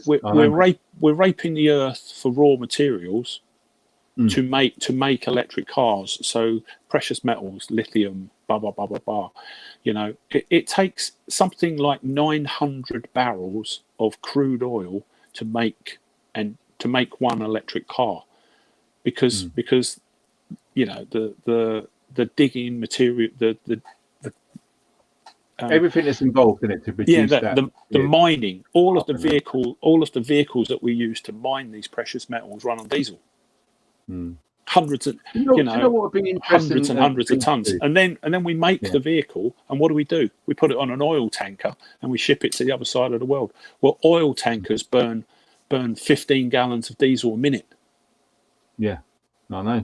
we're raping the earth for raw materials Mm. to make electric cars. So precious metals, lithium, blah blah blah blah blah. It takes something like 900 barrels of crude oil to make one electric car, because the digging material, the everything that's involved in it to produce the mining, all of the vehicles that we use to mine these precious metals run on diesel. Mm. Hundreds of do you know what would be interesting? hundreds of tons, and then we make the vehicle, and what do? We put it on an oil tanker and we ship it to the other side of the world. Well, oil tankers burn 15 gallons of diesel a minute. Yeah, I know.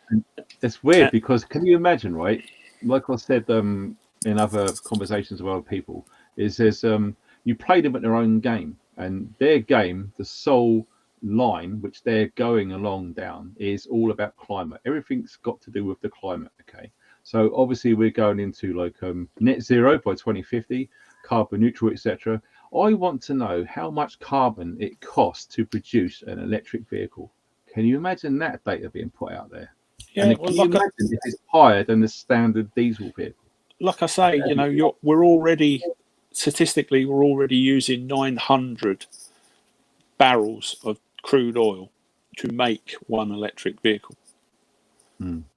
And it's weird because can you imagine, right? Like I said in other conversations with other people, is there's you play them at their own game, and their game, the sole line which they're going along down, is all about climate. Everything's got to do with the climate. Okay, so obviously we're going into like net zero by 2050, carbon neutral, etc. I want to know how much carbon it costs to produce an electric vehicle. Can you imagine that data being put out there? Yeah, And can you imagine if it's higher than the standard diesel vehicle? Like I say, we're already statistically using 900 barrels of crude oil to make one electric vehicle.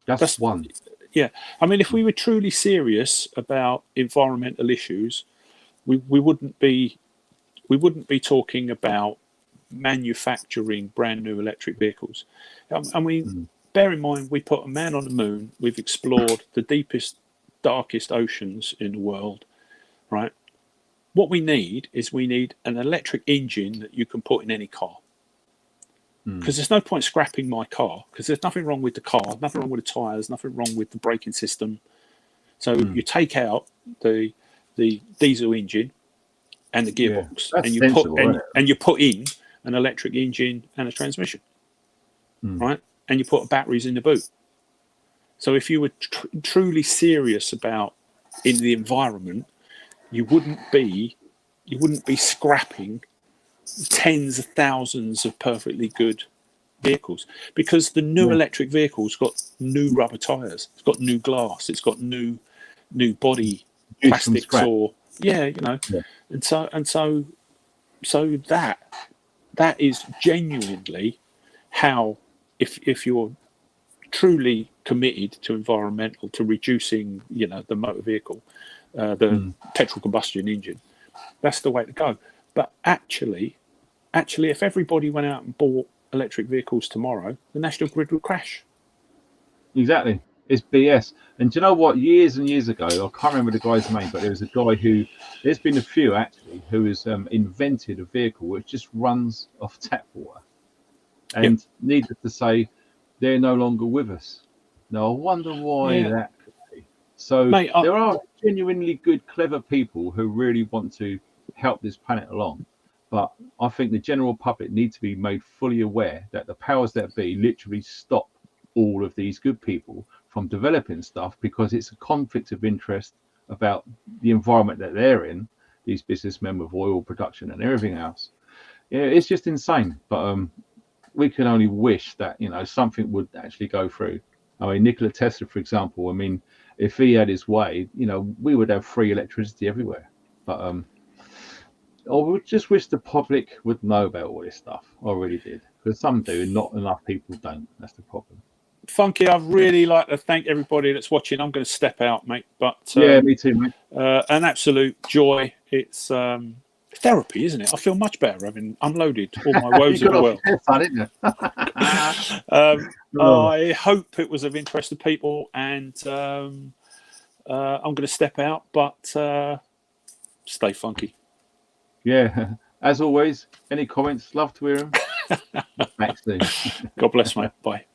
That's one. Yeah, I mean, if we were truly serious about environmental issues, we wouldn't be talking about manufacturing brand new electric vehicles. I mean, bear in mind, we put a man on the moon. We've explored the deepest, darkest oceans in the world, right? What we need an electric engine that you can put in any car. Because there's no point scrapping my car, because there's nothing wrong with the car, nothing wrong with the tyres, nothing wrong with the braking system. So you take out the diesel engine and the gearbox, and you put in an electric engine and a transmission, right? And you put batteries in the boot. So if you were truly serious about in the environment, you wouldn't be scrapping tens of thousands of perfectly good vehicles, because the new electric vehicle's got new rubber tires, it's got new glass, it's got new body plastics, or and so that is genuinely how, if you're truly committed to reducing the motor vehicle, the petrol combustion engine, that's the way to go. But actually, if everybody went out and bought electric vehicles tomorrow, the national grid would crash. Exactly. It's BS. And do you know what? Years and years ago, I can't remember the guy's name, but there was a guy there's been a few actually, who has invented a vehicle which just runs off tap water. And needless to say, they're no longer with us. Now, I wonder why that could be. So there are genuinely good, clever people who really want to help this planet along. But I think the general public need to be made fully aware that the powers that be literally stop all of these good people from developing stuff, because it's a conflict of interest about the environment that they're in, these businessmen with oil production and everything else. It's just insane. But we can only wish that something would actually go through. I mean, Nikola Tesla, for example, I mean, if he had his way, we would have free electricity everywhere. But would just wish the public would know about all this stuff. I really did, because some do, and not enough people don't. That's the problem. Funky, I'd really like to thank everybody that's watching. I'm going to step out, mate. But yeah, me too, mate. An absolute joy. It's therapy, isn't it? I feel much better having unloaded all my woes of the world. I hope it was of interest to people, and I'm going to step out, but stay funky. Yeah, as always, any comments, love to hear them. Back soon. God bless, mate. Bye.